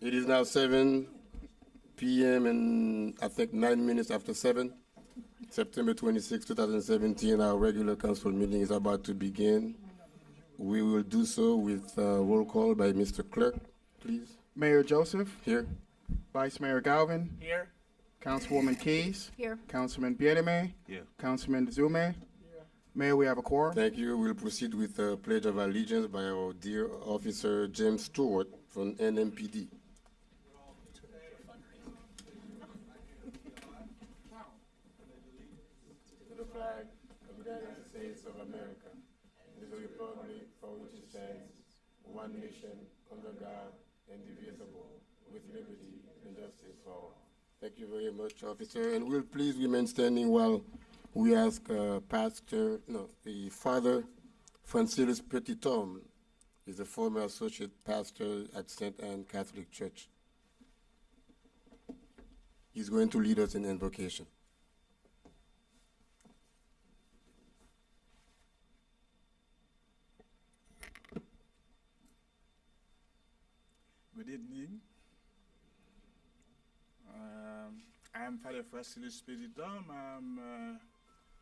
It is now 7 p.m. and I think 9 minutes after 7. September 26, 2017, our regular council meeting is about to begin. We will do so with roll call by Mr. Clerk, please. Mayor Joseph, Here. Vice Mayor Galvin, Here. Councilwoman Keys, Here. Councilman Bieneme, Here. Councilman Zume. Mayor, we have a quorum. Thank you. We'll proceed with the Pledge of Allegiance by our dear Officer James Stewart from NMPD. To the flag of the United States of America, and the republic for which it stands, one nation, under God, indivisible, with liberty and justice for all. Thank you very much, Officer, and we'll please remain standing while we ask the Father Francis Petitom is the former associate pastor at St. Anne Catholic Church. He's going to lead us in invocation. Good evening. I'm Father Francis Petitom. I'm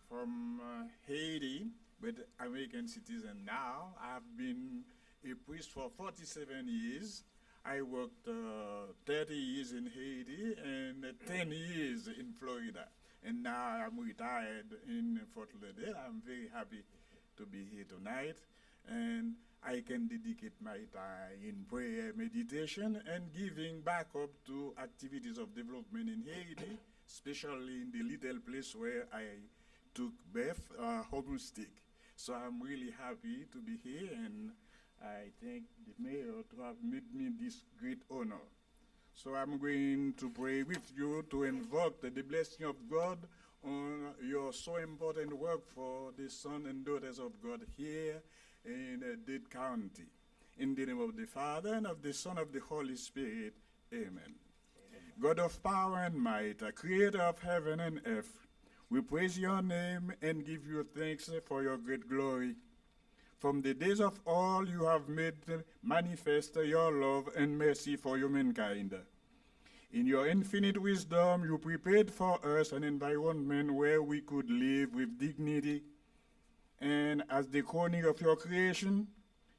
from Haiti, but American citizen now. I've been a priest for 47 years. I worked 30 years in Haiti and 10 years in Florida. And now I'm retired in Fort Lauderdale. I'm very happy to be here tonight. And I can dedicate my time in prayer, meditation, and giving back up to activities of development in Haiti, especially in the little place where I took birth, Hobostick. So I'm really happy to be here, and I thank the mayor to have made me this great honor. So I'm going to pray with you to invoke the blessing of God on your so important work for the sons and daughters of God here in Dade County. In the name of the Father, and of the Son, of the Holy Spirit. Amen. God of power and might, creator of heaven and earth, we praise your name and give you thanks for your great glory. From the days of all, you have made manifest your love and mercy for humankind. In your infinite wisdom, you prepared for us an environment where we could live with dignity. And as the crowning of your creation,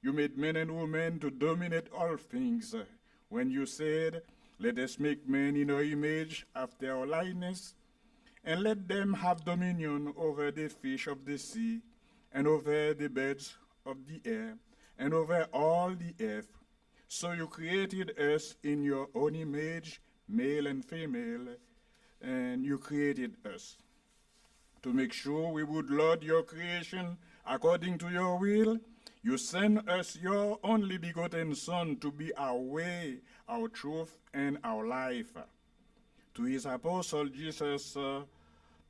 you made men and women to dominate all things. When you said, let us make men in our image, after our likeness, and let them have dominion over the fish of the sea, and over the birds of the air, and over all the earth. So you created us in your own image, male and female, and you created us. To make sure we would lord your creation according to your will, you sent us your only begotten Son to be our way, our truth, and our life. To his apostle, Jesus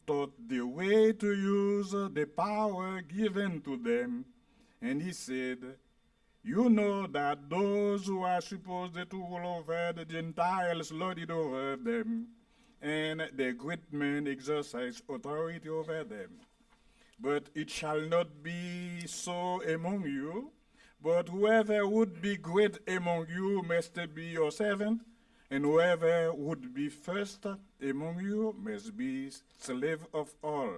taught the way to use the power given to them, and he said, you know that those who are supposed to rule over the Gentiles lord it over them, and the great men exercise authority over them. But it shall not be so among you, but whoever would be great among you must be your servant, and whoever would be first among you must be slave of all.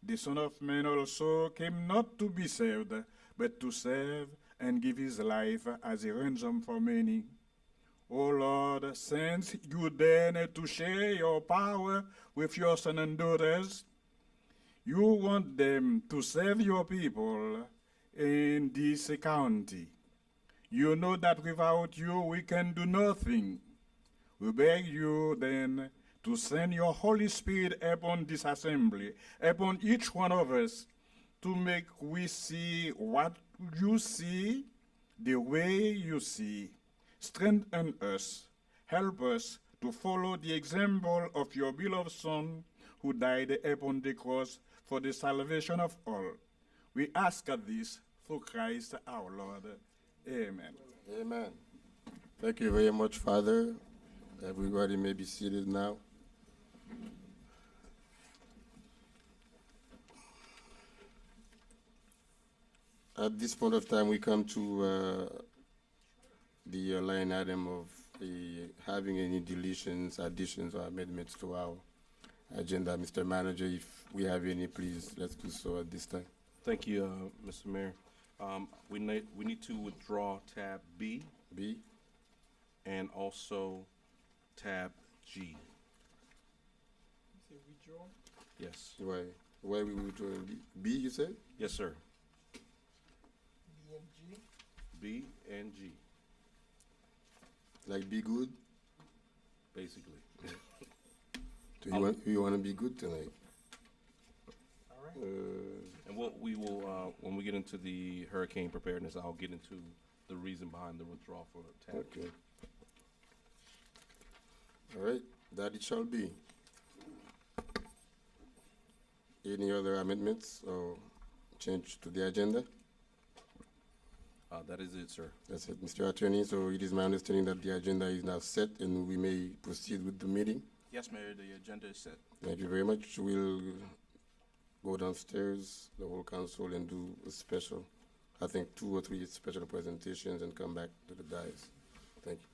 The Son of Man also came not to be served, but to serve and give his life as a ransom for many. O Lord, since you deign to share your power with your sons and daughters, you want them to serve your people in this county. You know that without you we can do nothing. We beg you then to send your Holy Spirit upon this assembly, upon each one of us, to make we see what you see, the way you see. Strengthen us, help us to follow the example of your beloved Son who died upon the cross for the salvation of all. We ask this through Christ our Lord. Amen. Amen. Thank you very much, Father. Everybody may be seated now. At this point of time, we come to the line item of having any deletions, additions, or amendments to our agenda. Mr. Manager, if we have any, please let's do so at this time. Thank you, Mr. Mayor. We need to withdraw tab B B, and also tab G. Say withdraw. Yes. why we withdrawing B? B, you said? Yes, sir. B and G. B and G, Like be good? basically. Do you want to be good tonight? All right. And we will, when we get into the hurricane preparedness, I'll get into the reason behind the withdrawal for tab. Okay. All right, that it shall be. Any other amendments or change to the agenda? That is it, sir. That's it, Mr. Attorney. So it is my understanding that the agenda is now set and we may proceed with the meeting. Yes, Mayor, the agenda is set. Thank you very much. We'll go downstairs, the whole council, and do a special, I think 2 or 3 special presentations and come back to the dais. Thank you.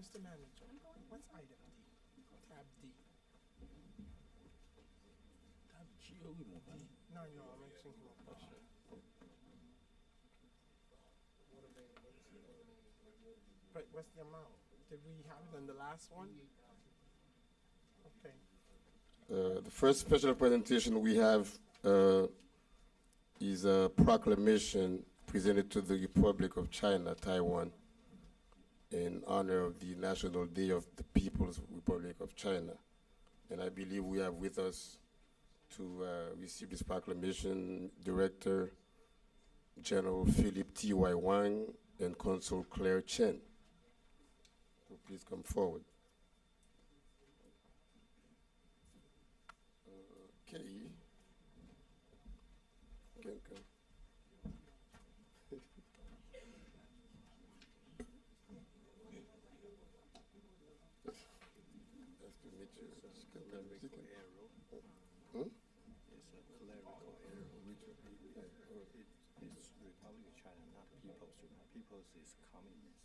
Mr. Manager, what's item D? Tab D. Tab G, or we move on? No, I'm asking him a question. But what's the amount? Did we have it on the last one? Okay. The first special presentation we have is a proclamation presented to the Republic of China, Taiwan, in honor of the National Day of the People's Republic of China. And I believe we have with us to receive this proclamation Director General Philip T.Y. Wang and Consul Claire Chen. So please come forward. Okay. Can come. Nice to meet you. Clerical error. Hmm? It's a clerical error. It's Republic of China, not People's. People's is communist.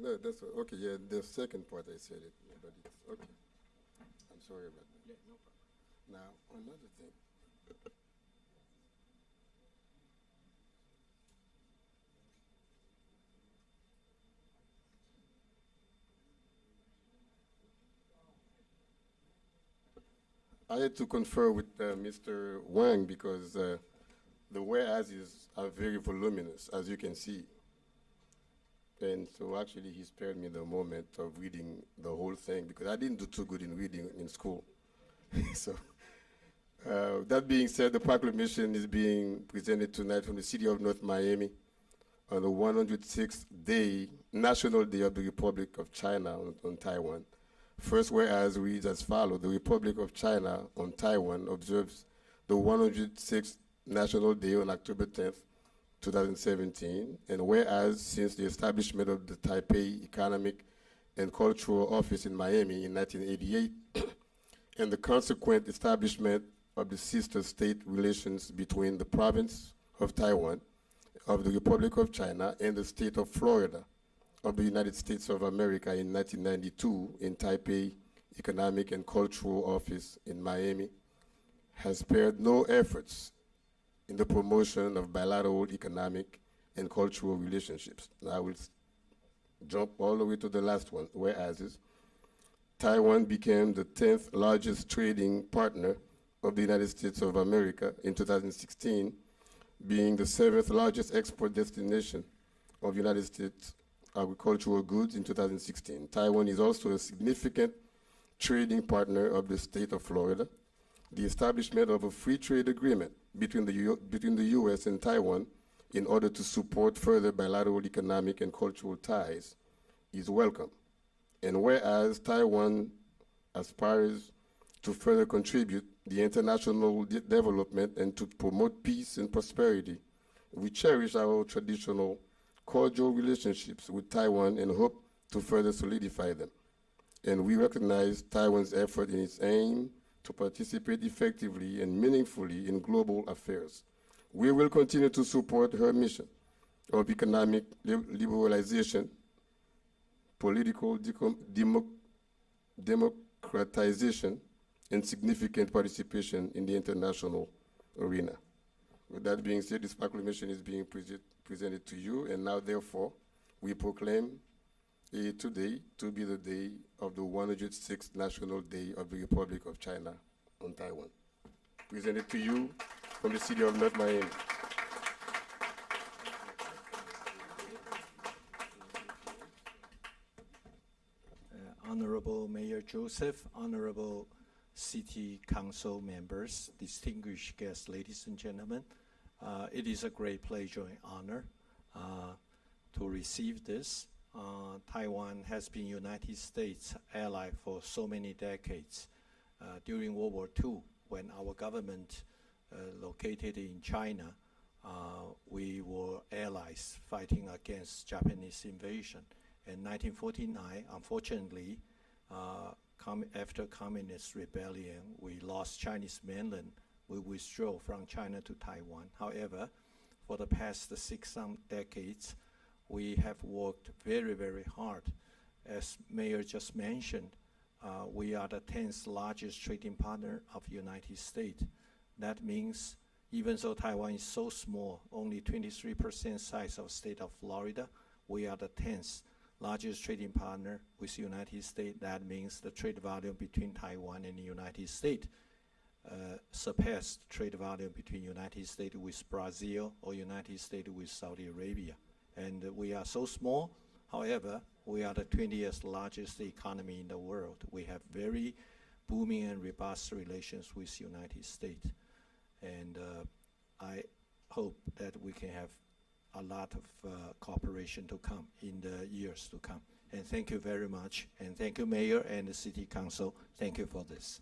No, that's okay. Yeah, the second part I said it, but it's okay. I'm sorry about that. Yeah, no problem. Now, another thing. I had to confer with Mr. Wang because the whereases are very voluminous, as you can see. And so actually he spared me the moment of reading the whole thing because I didn't do too good in reading in school. So that being said, the proclamation is being presented tonight from the city of North Miami on the 106th day, National Day of the Republic of China on Taiwan. First whereas reads as follows: the Republic of China on Taiwan observes the 106th National Day on October 10th, 2017, and whereas since the establishment of the Taipei Economic and Cultural Office in Miami in 1988, and the consequent establishment of the sister state relations between the province of Taiwan, of the Republic of China, and the state of Florida of the United States of America in 1992 in Taipei Economic and Cultural Office in Miami, has spared no efforts in the promotion of bilateral economic and cultural relationships. Now I will jump all the way to the last one, whereas Taiwan became the 10th largest trading partner of the United States of America in 2016, being the 7th largest export destination of United States agricultural goods in 2016. Taiwan is also a significant trading partner of the state of Florida. The establishment of a free trade agreement between the U.S. and Taiwan in order to support further bilateral economic and cultural ties is welcome. And whereas Taiwan aspires to further contribute the international development and to promote peace and prosperity, we cherish our traditional cordial relationships with Taiwan and hope to further solidify them. And we recognize Taiwan's effort in its aim to participate effectively and meaningfully in global affairs. We will continue to support her mission of economic liberalization, political democratization, and significant participation in the international arena. With that being said, this proclamation is being presented to you, and now, therefore, we proclaim today to be the day of the 106th National Day of the Republic of China on Taiwan. Presented to you from the city of North Miami. Honorable Mayor Joseph, Honorable City Council members, distinguished guests, ladies and gentlemen, it is a great pleasure and honor to receive this. Taiwan has been United States ally for so many decades. During World War II, when our government located in China, we were allies fighting against Japanese invasion. In 1949, unfortunately, after communist rebellion, we lost Chinese mainland. We withdrew from China to Taiwan. However, for the past 6 decades, we have worked very, very hard. As Mayor just mentioned, we are the 10th largest trading partner of the United States. That means even though Taiwan is so small, only 23% size of state of Florida, we are the 10th largest trading partner with the United States. That means the trade volume between Taiwan and the United States surpassed trade volume between United States with Brazil or United States with Saudi Arabia. And we are so small, however, we are the 20th largest economy in the world. We have very booming and robust relations with the United States. And I hope that we can have a lot of cooperation to come in the years to come. And thank you very much. And thank you, Mayor and the City Council. Thank you for this.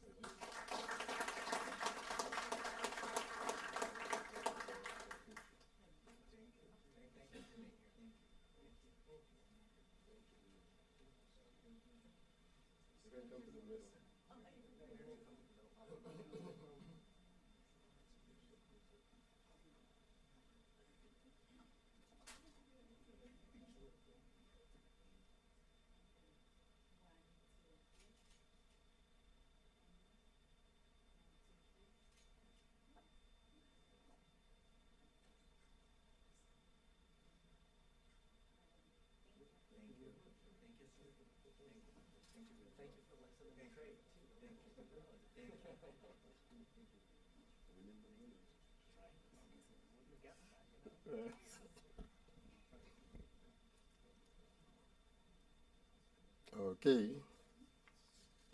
Okay.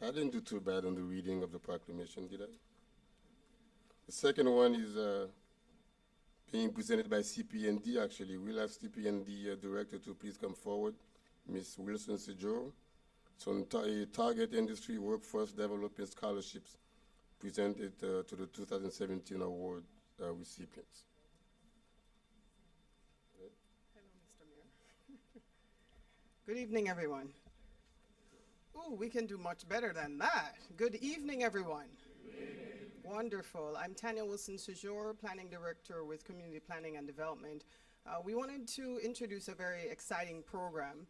I didn't do too bad on the reading of the proclamation, did I? The second one is being presented by CPND, actually. We'll ask CPND director to please come forward, Ms. Wilson Sejour. It's on Target Industry Workforce Development Scholarships presented to the 2017 award recipients. Hello, Mr. Mayor. Good evening, everyone. Ooh, we can do much better than that. Good evening, everyone. Good evening. Wonderful. I'm Tanya Wilson Sejour, Planning Director with Community Planning and Development. We wanted to introduce a very exciting program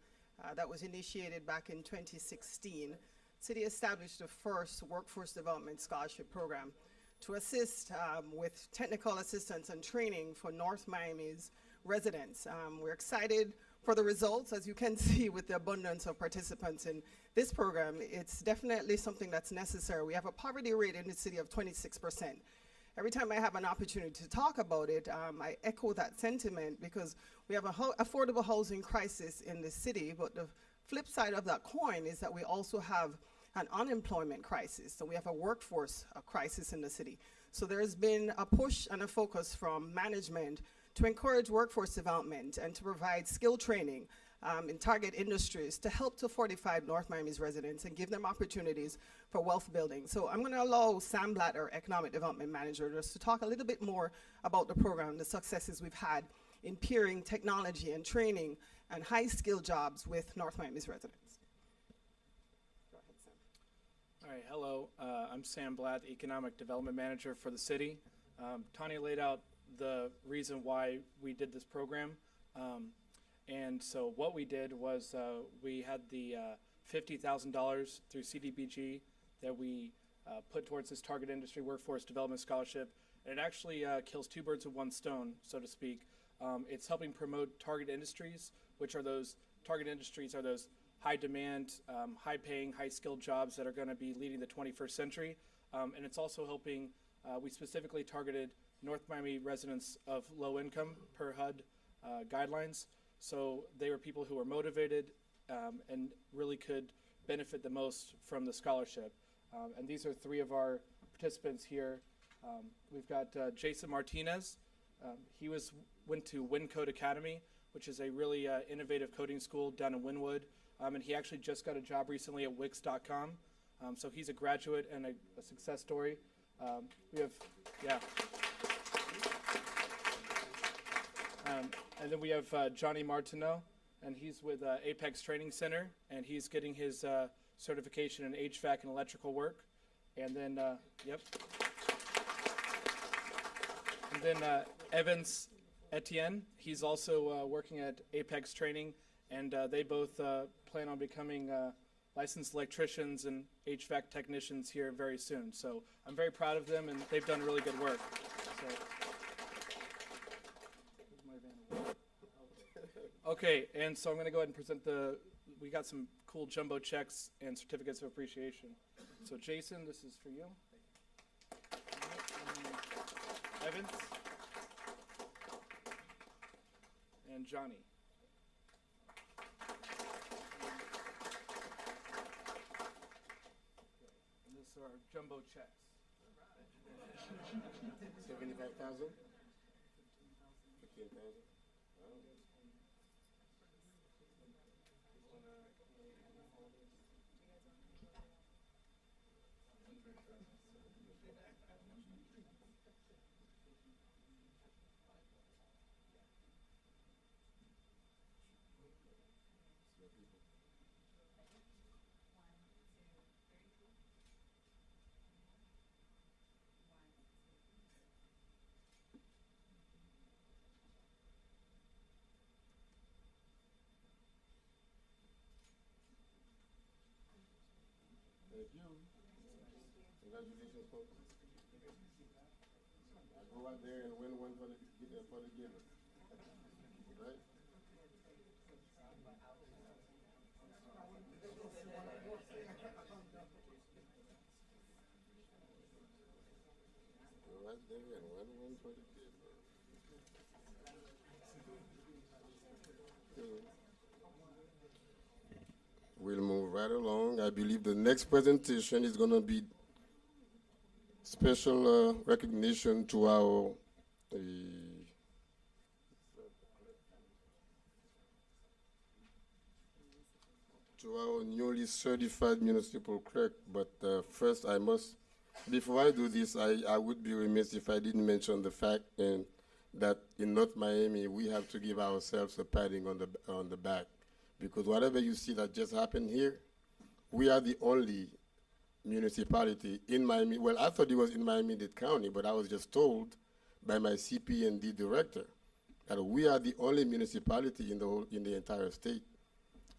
that was initiated back in 2016. City established the first Workforce Development Scholarship Program to assist with technical assistance and training for North Miami's residents. We're excited for the results, as you can see with the abundance of participants in this program. It's definitely something that's necessary. We have a poverty rate in the city of 26%. Every time I have an opportunity to talk about it, I echo that sentiment because we have an affordable housing crisis in the city, but the flip side of that coin is that we also have an unemployment crisis. So we have a workforce crisis in the city. So there's been a push and a focus from management to encourage workforce development and to provide skill training in target industries to help to fortify North Miami's residents and give them opportunities for wealth building. So I'm going to allow Sam Blatt, our Economic Development Manager, just to talk a little bit more about the program, the successes we've had in pairing technology and training and high-skill jobs with North Miami's residents. Go ahead, Sam. All right, hello. I'm Sam Blatt, Economic Development Manager for the city. Tanya laid out the reason why we did this program. And so what we did was we had the $50,000 through CDBG that we put towards this Target Industry Workforce Development Scholarship. And it actually kills two birds with one stone, so to speak. It's helping promote target industries, which are those target industries are those high demand, high paying, high skilled jobs that are going to be leading the 21st century. And it's also helping, we specifically targeted North Miami residents of low income per HUD guidelines. So they were people who were motivated and really could benefit the most from the scholarship. And these are three of our participants here. We've got Jason Martinez. He went to WinCode Academy, which is a really innovative coding school down in Wynwood. And he actually just got a job recently at Wix.com. So he's a graduate and a success story. We have, yeah. And then we have Johnny Martineau, and he's with Apex Training Center, and he's getting his certification in HVAC and electrical work. And then, yep. And then Evans Etienne, he's also working at Apex Training, and they both plan on becoming licensed electricians and HVAC technicians here very soon. So I'm very proud of them, and they've done really good work. So. Okay, and so I'm going to go ahead and present we got some cool jumbo checks and certificates of appreciation. So Jason, this is for you. Evans. And Johnny. And these are our jumbo checks. 75,000? 15,000? Thank you. Congratulations, folks. I'll go out there and win one for the giver. Right? Go right there and win one for the giver. We'll move right along. I believe the next presentation is going to be special recognition to our newly certified municipal clerk. But first, before I do this, I would be remiss if I didn't mention the fact that in North Miami, we have to give ourselves a patting on the back. Because whatever you see that just happened here, we are the only municipality in Miami. Well, I thought it was in Miami-Dade County, but I was just told by my CP&D director that we are the only municipality in the entire state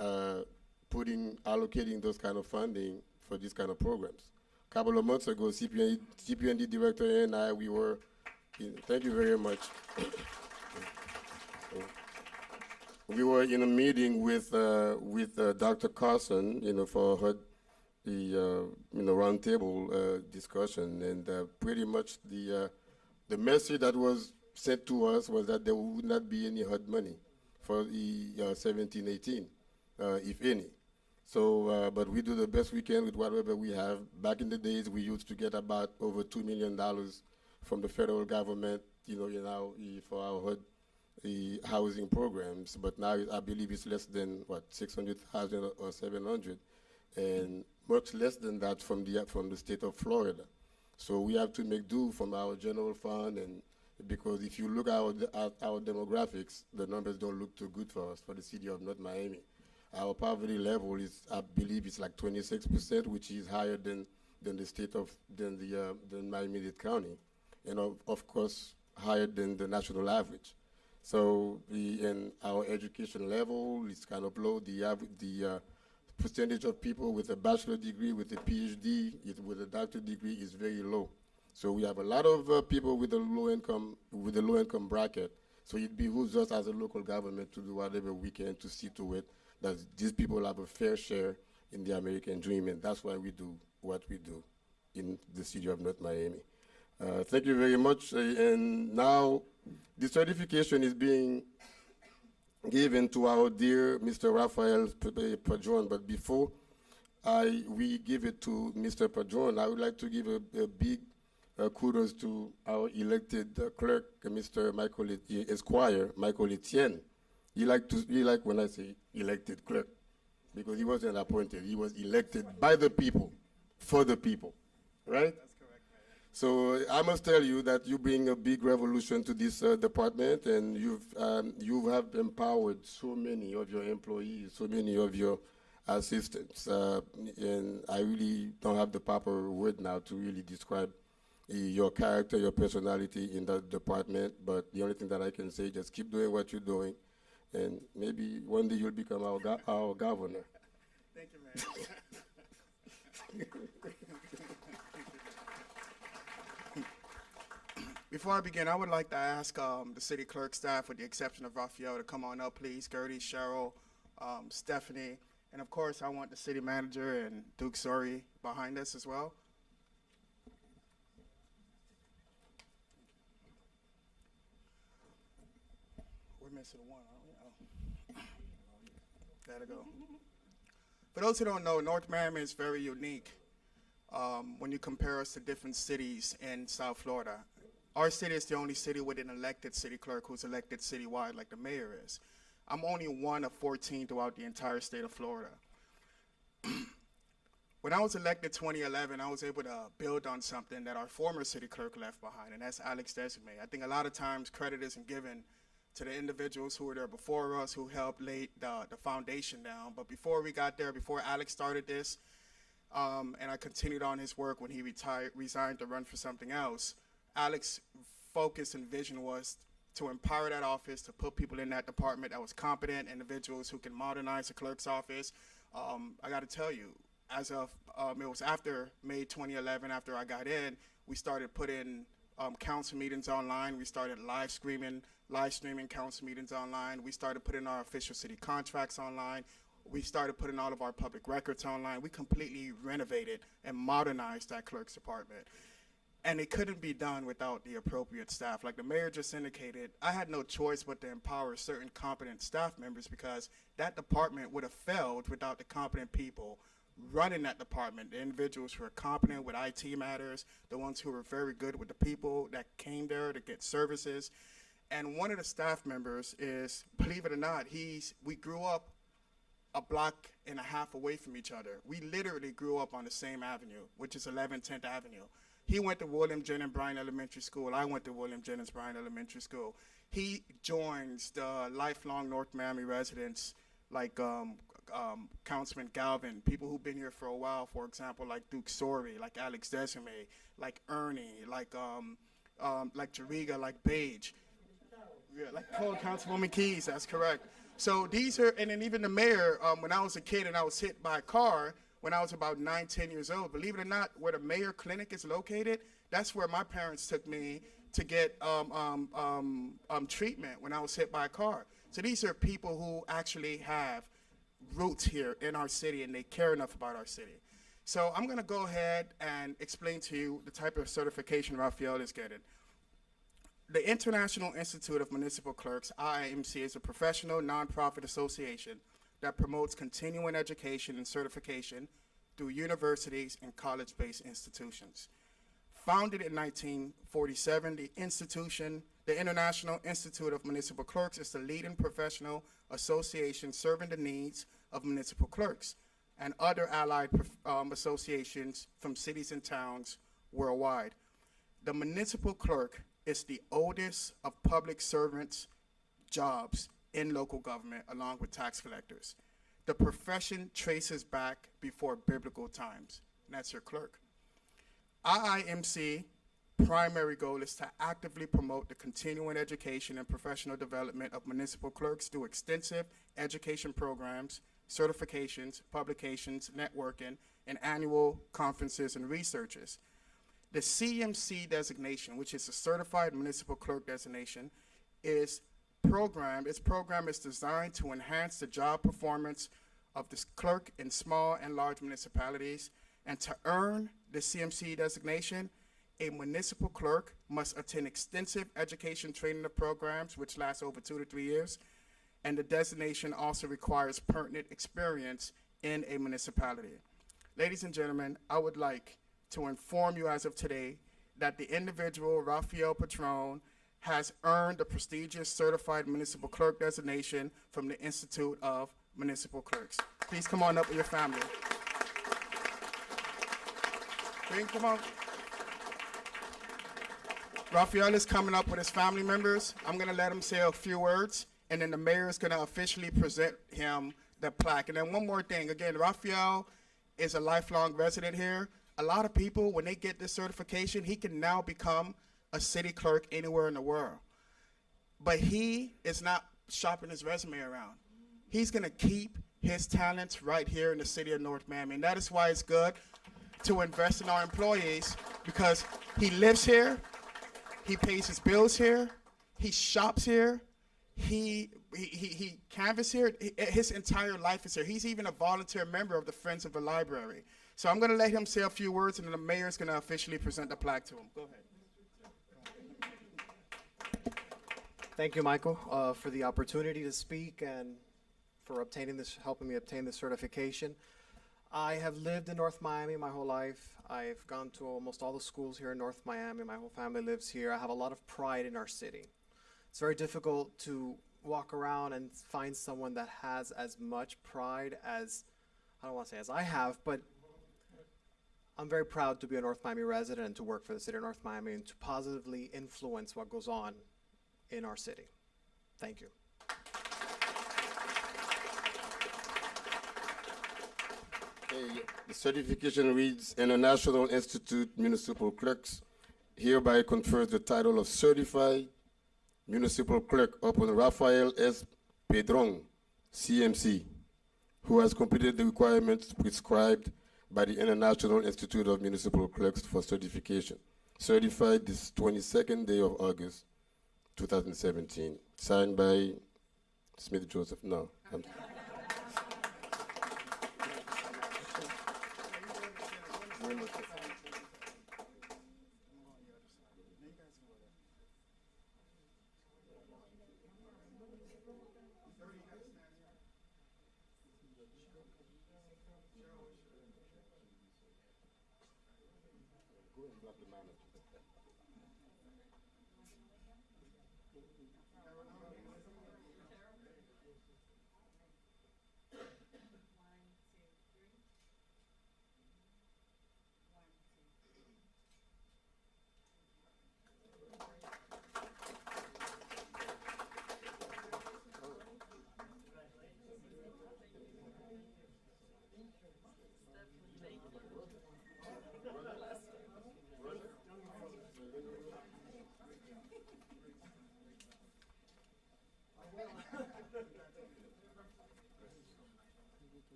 allocating those kind of funding for these kind of programs. A couple of months ago, CP&D director and I, we were thank you very much. We were in a meeting with Dr. Carson, for the roundtable discussion, and pretty much the message that was sent to us was that there would not be any HUD money for the 17-18, if any. So, but we do the best we can with whatever we have. Back in the days, we used to get about over $2 million from the federal government, for our HUD housing programs, but now I believe it's less than 600,000 or 700, and much less than that from the state of Florida. So we have to make do from our general fund, and because if you look at our demographics, the numbers don't look too good for us for the city of North Miami. Our poverty level is, I believe, it's like 26%, which is higher than than than my immediate county, and of course higher than the national average. So in our education level is kind of low. The percentage of people with a bachelor degree, with a PhD, with a doctorate degree is very low. So we have a lot of people with a low income bracket. So it behooves us as a local government to do whatever we can to see to it that these people have a fair share in the American dream, and that's why we do what we do in the city of North Miami. Thank you very much. And now the certification is being given to our dear Mr. Rafael Padron. But before we give it to Mr. Padron, I would like to give a big kudos to our elected clerk, Mr. Esquire Michael Etienne. He like when I say elected clerk, because he wasn't appointed. He was elected by the people, for the people, right? That's correct, man. So I must tell you that you bring a big revolution to this department, and you have empowered so many of your employees, so many of your assistants, and I really don't have the proper word now to really describe your character, your personality in that department. But the only thing that I can say, just keep doing what you're doing, and maybe one day you'll become our governor. Thank you, man. Before I begin, I would like to ask the city clerk staff, with the exception of Raphael, to come on up, please. Gertie, Cheryl, Stephanie, and of course, I want the city manager and Duke Sori behind us as well. We're missing one, aren't we? Oh. There to go. For those who don't know, North Miami is very unique when you compare us to different cities in South Florida. Our city is the only city with an elected city clerk who's elected citywide like the mayor is. I'm only one of 14 throughout the entire state of Florida. When I was elected 2011, I was able to build on something that our former city clerk left behind, and that's Alex Desime. I think a lot of times credit isn't given to the individuals who were there before us, who helped lay the foundation down. But before we got there, before Alex started this, and I continued on his work when he resigned to run for something else, Alex's focus and vision was to empower that office, to put people in that department that was competent, individuals who can modernize the clerk's office. I got to tell you, as of, it was after May 2011, after I got in, we started putting council meetings online. We started live streaming council meetings online. We started putting our official city contracts online. We started putting all of our public records online. We completely renovated and modernized that clerk's department. And it couldn't be done without the appropriate staff. Like the mayor just indicated, I had no choice but to empower certain competent staff members, because that department would have failed without the competent people running that department, the individuals who are competent with IT matters, the ones who were very good with the people that came there to get services. And one of the staff members is, believe it or not, we grew up a block and a half away from each other. We literally grew up on the same avenue, which is 10th Avenue. He went to William Jennings Bryan Elementary School. I went to William Jennings Bryan Elementary School. He joins the lifelong North Miami residents like Councilman Galvin, people who've been here for a while, for example, like Duke Sori, like Alex Desime, like Ernie, like Jariga, like Page. Yeah, like Councilwoman Keys, that's correct. So these are, and then even the mayor, when I was a kid and I was hit by a car, when I was about 9, 10 years old, believe it or not, where the Mayo Clinic is located, that's where my parents took me to get treatment when I was hit by a car. So these are people who actually have roots here in our city, and they care enough about our city. So I'm going to go ahead and explain to you the type of certification Raphael is getting. The International Institute of Municipal Clerks, IIMC, is a professional nonprofit association that promotes continuing education and certification through universities and college-based institutions. Founded in 1947, the International Institute of Municipal Clerks is the leading professional association serving the needs of municipal clerks and other allied associations from cities and towns worldwide. The municipal clerk is the oldest of public servants' jobs in local government, along with tax collectors. The profession traces back before biblical times, and that's your clerk. IIMC primary goal is to actively promote the continuing education and professional development of municipal clerks through extensive education programs, certifications, publications, networking, and annual conferences and researches. The CMC designation, which is a Certified Municipal Clerk designation, its program is designed to enhance the job performance of the clerk in small and large municipalities. And to earn the CMC designation, a municipal clerk must attend extensive education training programs, which last over 2 to 3 years. And the designation also requires pertinent experience in a municipality. Ladies and gentlemen, I would like to inform you as of today that the individual, Rafael Patron, has earned the prestigious Certified Municipal Clerk designation from the Institute of Municipal Clerks. Please come on up with your family. Green, come on. Rafael is coming up with his family members. I'm going to let him say a few words, and then the mayor is going to officially present him the plaque. And then one more thing. Again, Rafael is a lifelong resident here. A lot of people, when they get this certification, he can now become a city clerk anywhere in the world. But he is not shopping his resume around. He's going to keep his talents right here in the city of North Miami. And that is why it's good to invest in our employees, because he lives here, he pays his bills here, he shops here, he canvass here, his entire life is here. He's even a volunteer member of the Friends of the Library. So I'm going to let him say a few words, and then the mayor is going to officially present the plaque to him. Go ahead. Thank you, Michael, for the opportunity to speak and for helping me obtain this certification. I have lived in North Miami my whole life. I've gone to almost all the schools here in North Miami. My whole family lives here. I have a lot of pride in our city. It's very difficult to walk around and find someone that has as much pride as, I don't want to say as I have, but I'm very proud to be a North Miami resident and to work for the city of North Miami and to positively influence what goes on in our city. Thank you. Okay, the certification reads, International Institute Municipal Clerks hereby confers the title of Certified Municipal Clerk upon Rafael S. Pedron, CMC, who has completed the requirements prescribed by the International Institute of Municipal Clerks for certification. Certified this 22nd day of August, 2017. Signed by Smith Joseph. No.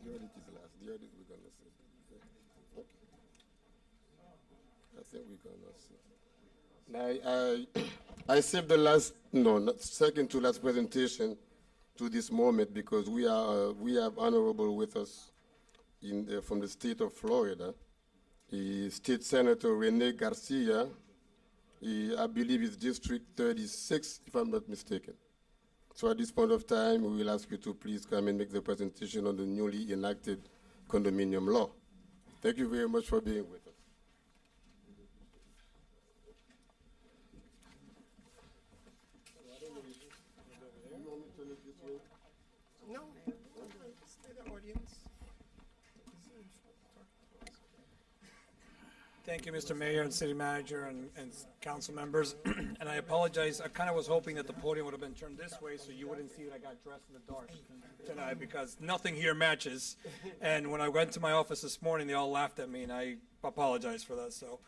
The audit is last. The audit we're gonna see. Okay. I think we're gonna see. Now I saved the last, second to last presentation to this moment because we have honorable with us from the state of Florida, State Senator Rene Garcia. I believe it's District 36, if I'm not mistaken. So at this point of time, we will ask you to please come and make the presentation on the newly enacted condominium law. Thank you very much for being with us. No, stay the audience. Thank you, Mr. Mayor and City Manager and council members. And I apologize, I kind of was hoping that the podium would have been turned this way so you wouldn't see that I got dressed in the dark tonight because nothing here matches. And when I went to my office this morning, they all laughed at me and I apologize for that, so.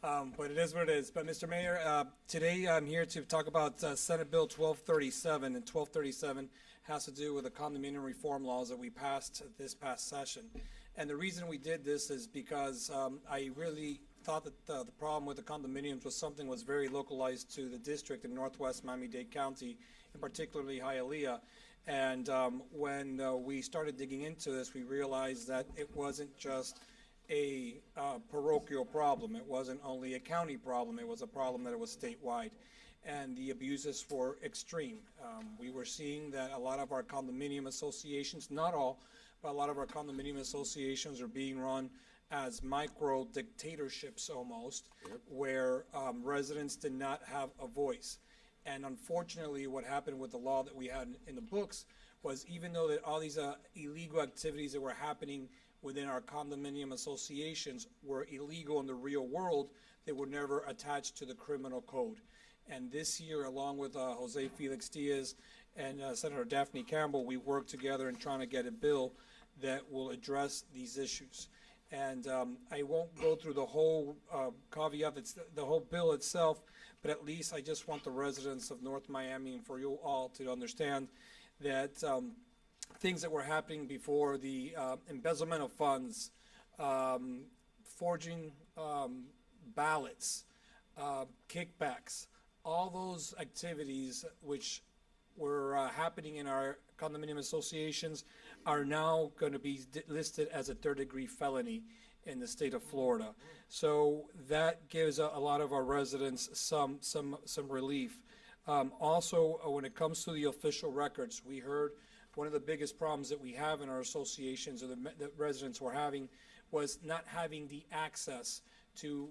But it is what it is. But Mr. Mayor, today I'm here to talk about Senate Bill 1237, and 1237 has to do with the condominium reform laws that we passed this past session. And the reason we did this is because I really thought that the problem with the condominiums was something was very localized to the district in Northwest Miami-Dade County, and particularly Hialeah. And when we started digging into this, we realized that it wasn't just a parochial problem. It wasn't only a county problem. It was a problem that was statewide. And the abuses were extreme. We were seeing that a lot of our condominium associations, not all, but a lot of our condominium associations are being run as micro dictatorships almost, where residents did not have a voice. And unfortunately, what happened with the law that we had in the books was even though that all these illegal activities that were happening within our condominium associations were illegal in the real world, they were never attached to the criminal code. And this year, along with Jose Felix Diaz and Senator Daphne Campbell, we worked together in trying to get a bill that will address these issues. And I won't go through the whole caveat, the whole bill itself, but at least I just want the residents of North Miami and for you all to understand that things that were happening before, the embezzlement of funds, forging ballots, kickbacks, all those activities which were happening in our condominium associations are now going to be listed as a third-degree felony in the state of Florida. So that gives a lot of our residents some relief. Also, when it comes to the official records, we heard one of the biggest problems that we have in our associations, or the residents were having, was not having the access to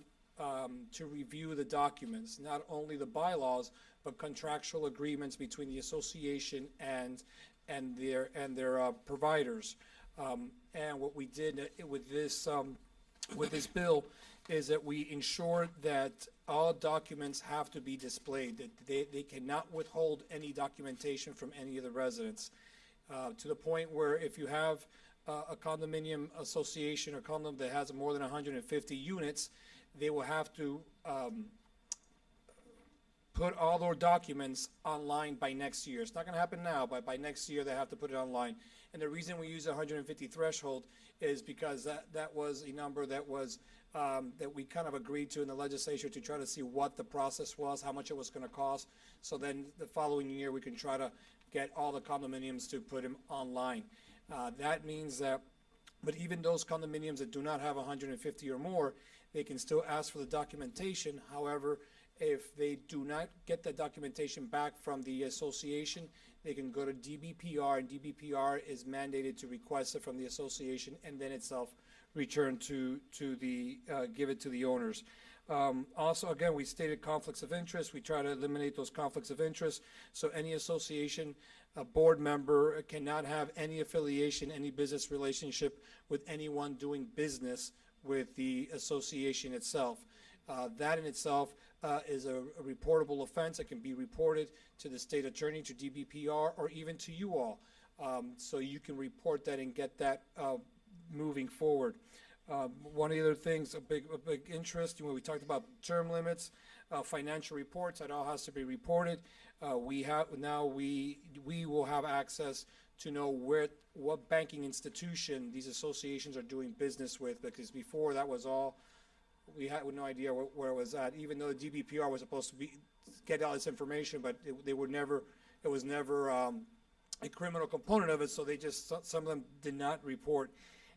review the documents, not only the bylaws, but contractual agreements between the association and their providers. And what we did with this bill is that we ensured that all documents have to be displayed, that they cannot withhold any documentation from any of the residents. To the point where if you have a condominium association or condominium that has more than 150 units, they will have to put all their documents online by next year. It's not going to happen now, but by next year they have to put it online. And the reason we use the 150 threshold is because that was a number that was that we kind of agreed to in the legislature to try to see what the process was, how much it was going to cost. So then the following year we can try to get all the condominiums to put them online. That means that, but even those condominiums that do not have 150 or more, they can still ask for the documentation. However, if they do not get the documentation back from the association, they can go to DBPR, and DBPR is mandated to request it from the association and then itself return to the give it to the owners. Also, again, we stated conflicts of interest. We try to eliminate those conflicts of interest. So any association, a board member cannot have any affiliation, any business relationship with anyone doing business with the association itself. That in itself is a reportable offense that can be reported to the state attorney, to DBPR, or even to you all. So you can report that and get that moving forward. One of the other things, a big interest, when we talked about term limits, financial reports, that all has to be reported. We will have access to know what banking institution these associations are doing business with, because before that was all, we had no idea where it was at, even though the DBPR was supposed to get all this information, but it was never a criminal component of it, so some of them did not report.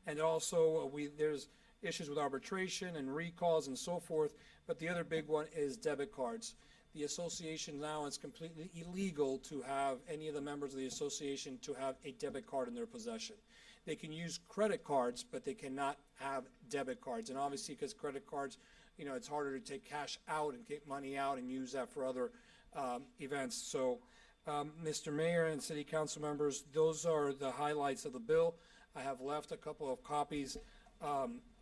And also, there's issues with arbitration and recalls and so forth, but the other big one is debit cards. The association now is completely illegal to have any of the members of the association to have a debit card in their possession. They can use credit cards, but they cannot have debit cards. And obviously, because credit cards, it's harder to take cash out and get money out and use that for other events. So, Mr. Mayor and City Council members, those are the highlights of the bill. I have left a couple of copies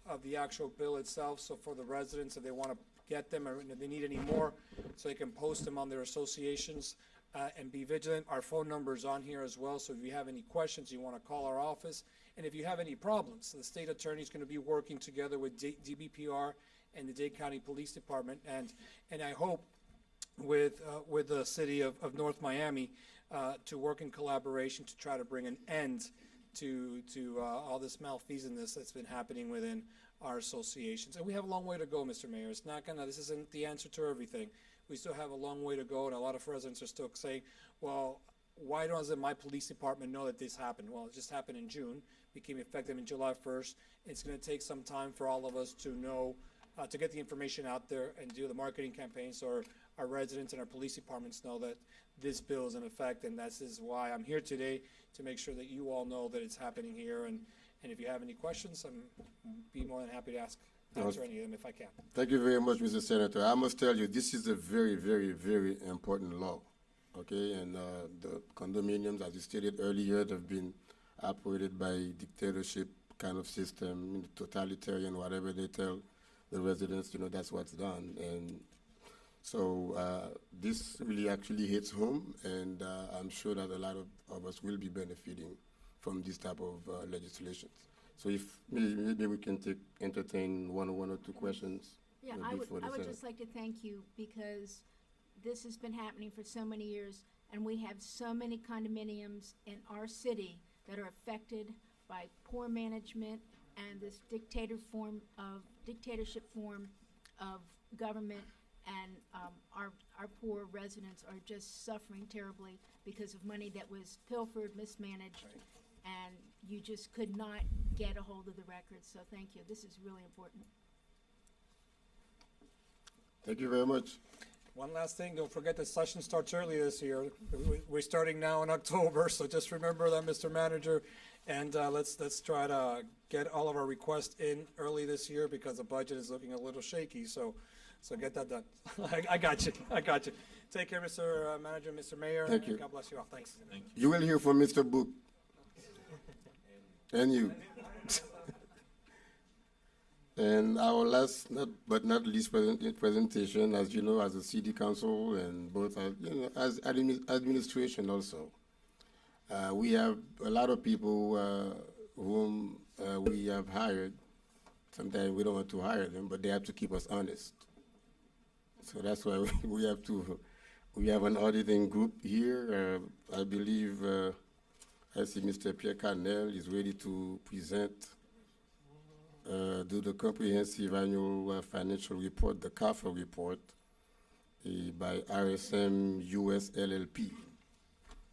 of the actual bill itself. So for the residents, if they want to get them or if they need any more, so they can post them on their associations and be vigilant. Our phone number is on here as well. So if you have any questions, you want to call our office. And if you have any problems, the state attorney is going to be working together with DBPR and the Dade County Police Department. And I hope with the city of North Miami to work in collaboration to try to bring an end to all this malfeasance that's been happening within our associations. And we have a long way to go, Mr. Mayor. It's not gonna, this isn't the answer to everything. We still have a long way to go, and a lot of residents are still saying, well, why doesn't my police department know that this happened? Well, it just happened in June, became effective in July 1st. It's gonna take some time for all of us to know, to get the information out there and do the marketing campaigns so our residents and our police departments know that this bill is in effect, and this is why I'm here today, to make sure that you all know that it's happening here. And if you have any questions, I'm be more than happy to answer any of them if I can. Thank you very much, Mr. Senator. I must tell you, this is a very, very, very important law, okay? And the condominiums, as you stated earlier, have been operated by dictatorship kind of system, totalitarian, whatever they tell the residents, that's what's done. And so this really actually hits home, and I'm sure that a lot of us will be benefiting from this type of legislation. So if maybe we can entertain one or two questions. Yeah, I would just like to thank you, because this has been happening for so many years, and we have so many condominiums in our city that are affected by poor management and this dictatorship form of government, and our poor residents are just suffering terribly because of money that was pilfered, mismanaged, and you just could not get a hold of the records. So thank you. This is really important. Thank you very much. One last thing, don't forget the session starts early this year. We're starting now in October, so just remember that, Mr. Manager. And let's try to get all of our requests in early this year, because the budget is looking a little shaky. So get that done. I got you. Take care, Mr. Manager, Mr. Mayor. Thank you. God bless you all. Thanks. You will hear from Mr. Book. And you. And our last, but not least presentation, as you know, as a city council and both as administration also. We have a lot of people whom we have hired. Sometimes we don't want to hire them, but they have to keep us honest. So that's why we have an auditing group here. I believe I see Mr. Pierre Carnel is ready to present, do the comprehensive annual financial report, the CAFA report, by RSM US LLP,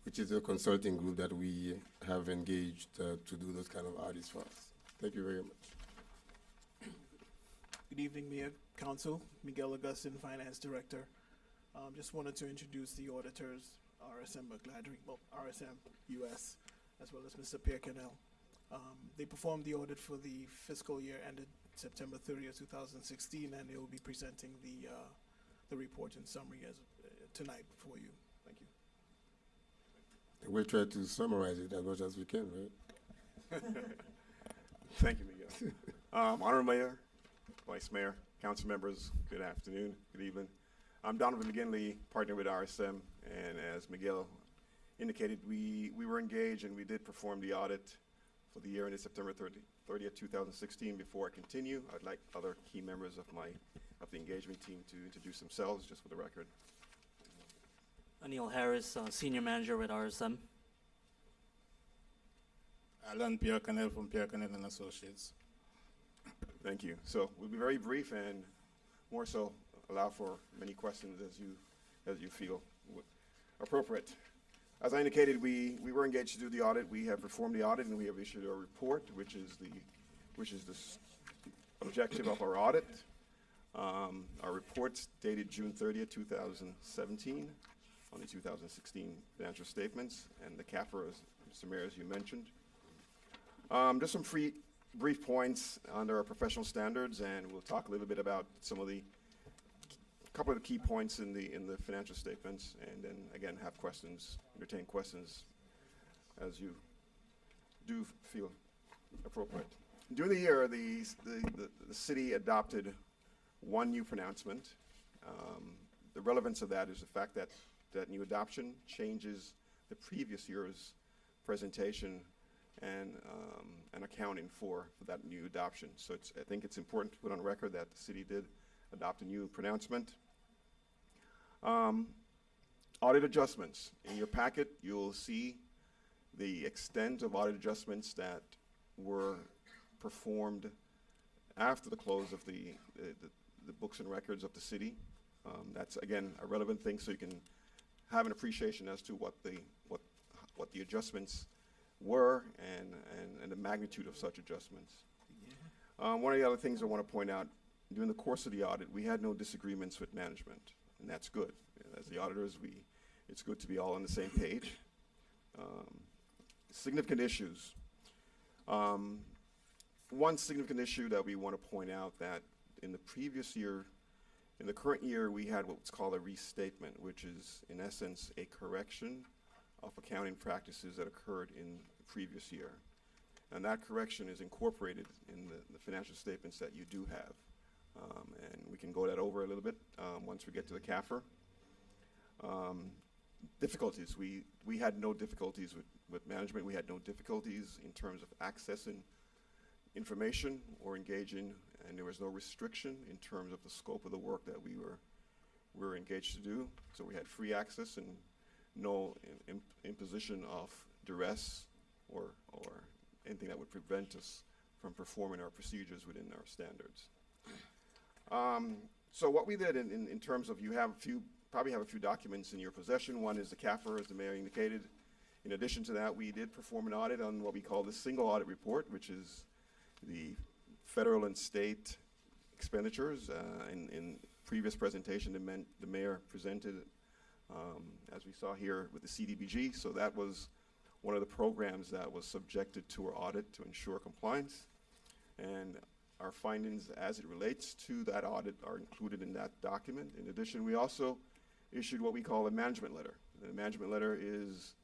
which is a consulting group that we have engaged to do those kind of audits for us. Thank you very much. Good evening, Mayor, Council. Miguel Augustin, Finance Director. Just wanted to introduce the auditors, RSM McGladrey, RSM US, as well as Mr. Pierre Canel. They performed the audit for the fiscal year ended September 30th, 2016, and they will be presenting the report in summary as tonight for you. Thank you. We'll try to summarize it as much as we can, right? Thank you, Miguel. Honorable Mayor, Vice Mayor, Council members, good afternoon, good evening. I'm Donovan McGinley, partner with RSM, and as Miguel indicated, we were engaged and we did perform the audit for the year ended September 30th, 2016. Before I continue, I'd like other key members of the engagement team to introduce themselves, just for the record. Anil Harris, Senior Manager with RSM. Alan Pierre Canel from Pierre Canel and Associates. Thank you. So we'll be very brief and more so allow for many questions as you feel appropriate. As I indicated, we were engaged to do the audit. We have performed the audit and we have issued a report, which is the objective of our audit. Our report's dated June 30th, 2017, on the 2016 financial statements and the CAFR, as Mr. Mayor, as you mentioned. Just some brief points under our professional standards, and we'll talk a little bit about some of the couple of the key points in the financial statements, and then again have questions, entertain questions as you do feel appropriate. During the year, the city adopted one new pronouncement. The relevance of that is the fact that that new adoption changes the previous year's presentation and accounting for that new adoption. So I think it's important to put on record that the city did adopt a new pronouncement. Audit adjustments. In your packet, you'll see the extent of audit adjustments that were performed after the close of the books and records of the city. That's, again, a relevant thing, so you can have an appreciation as to what the adjustments were and the magnitude of such adjustments. One of the other things I want to point out, during the course of the audit, we had no disagreements with management, and that's good. As the auditors, it's good to be all on the same page. Significant issues. One significant issue that we want to point out that in the previous year, in the current year, we had what's called a restatement, which is, in essence, a correction of accounting practices that occurred in the previous year. And that correction is incorporated in the financial statements that you do have. And we can go that over a little bit once we get to the CAFR. Difficulties. We had no difficulties with management. We had no difficulties in terms of accessing information or engaging, and there was no restriction in terms of the scope of the work that we were engaged to do. So we had free access and no imposition of duress or anything that would prevent us from performing our procedures within our standards. So what we did in terms of, you probably have a few documents in your possession. One is the CAFR, as the mayor indicated. In addition to that, we did perform an audit on what we call the single audit report, which is the federal and state expenditures. In previous presentation, the mayor presented, as we saw here, with the CDBG. So that was one of the programs that was subjected to our audit to ensure compliance. And our findings as it relates to that audit are included in that document. In addition, we also issued what we call a management letter. The management letter is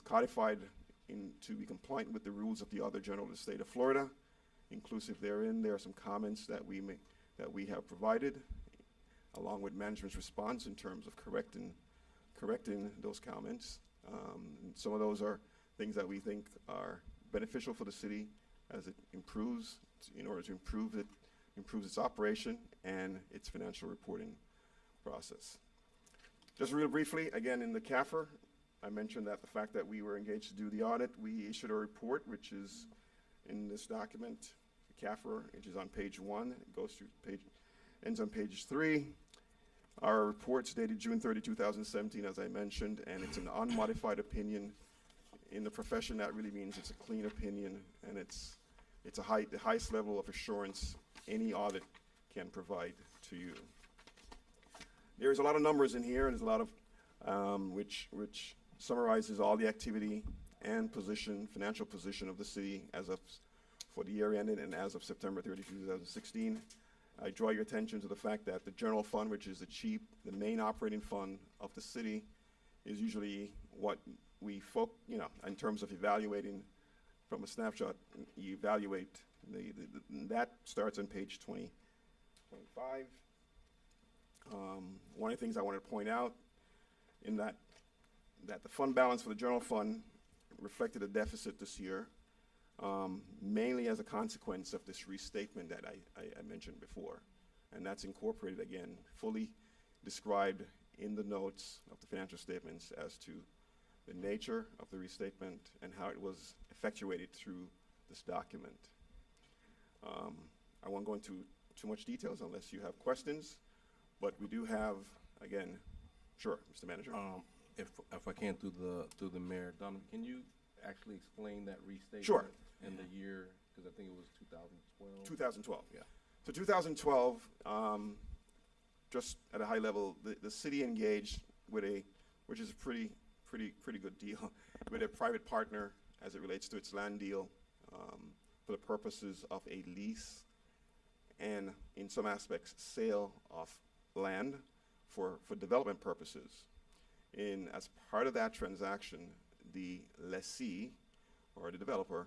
codified to be compliant with the rules of the Auditor General of the state of Florida. Inclusive therein, there are some comments that we have provided, along with management's response in terms of correcting those comments. Some of those are things that we think are beneficial for the city as it improves, in order to improves its operation and its financial reporting process. Just real briefly, again, in the CAFR, I mentioned that the fact that we were engaged to do the audit, we issued a report, which is in this document, the CAFR, which is on page 1. It goes through ends on page 3. Our report's dated June 30, 2017, as I mentioned, and it's an unmodified opinion. In the profession, that really means it's a clean opinion, and it's the highest level of assurance any audit can provide to you. There's a lot of numbers in here, and there's a lot of which summarizes all the activity and financial position of the city for the year ended and as of September 30, 2016. I draw your attention to the fact that the general fund, which is the main operating fund of the city, is usually what we in terms of evaluating from a snapshot. You evaluate that starts on page 25. One of the things I want to point out in that the fund balance for the general fund reflected a deficit this year, mainly as a consequence of this restatement that I mentioned before. And that's incorporated, again, fully described in the notes of the financial statements as to the nature of the restatement and how it was effectuated through this document. I won't go into too much details unless you have questions, but we do have, again, sure, Mr. Manager. If I can, through the mayor, Donovan, can you actually explain that restatement? Sure. And the year, because I think it was 2012. 2012. Yeah. So 2012, just at a high level, the city engaged with which is a pretty good deal, with a private partner as it relates to its land deal for the purposes of a lease and, in some aspects, sale of land for development purposes. As part of that transaction, the lessee, or the developer,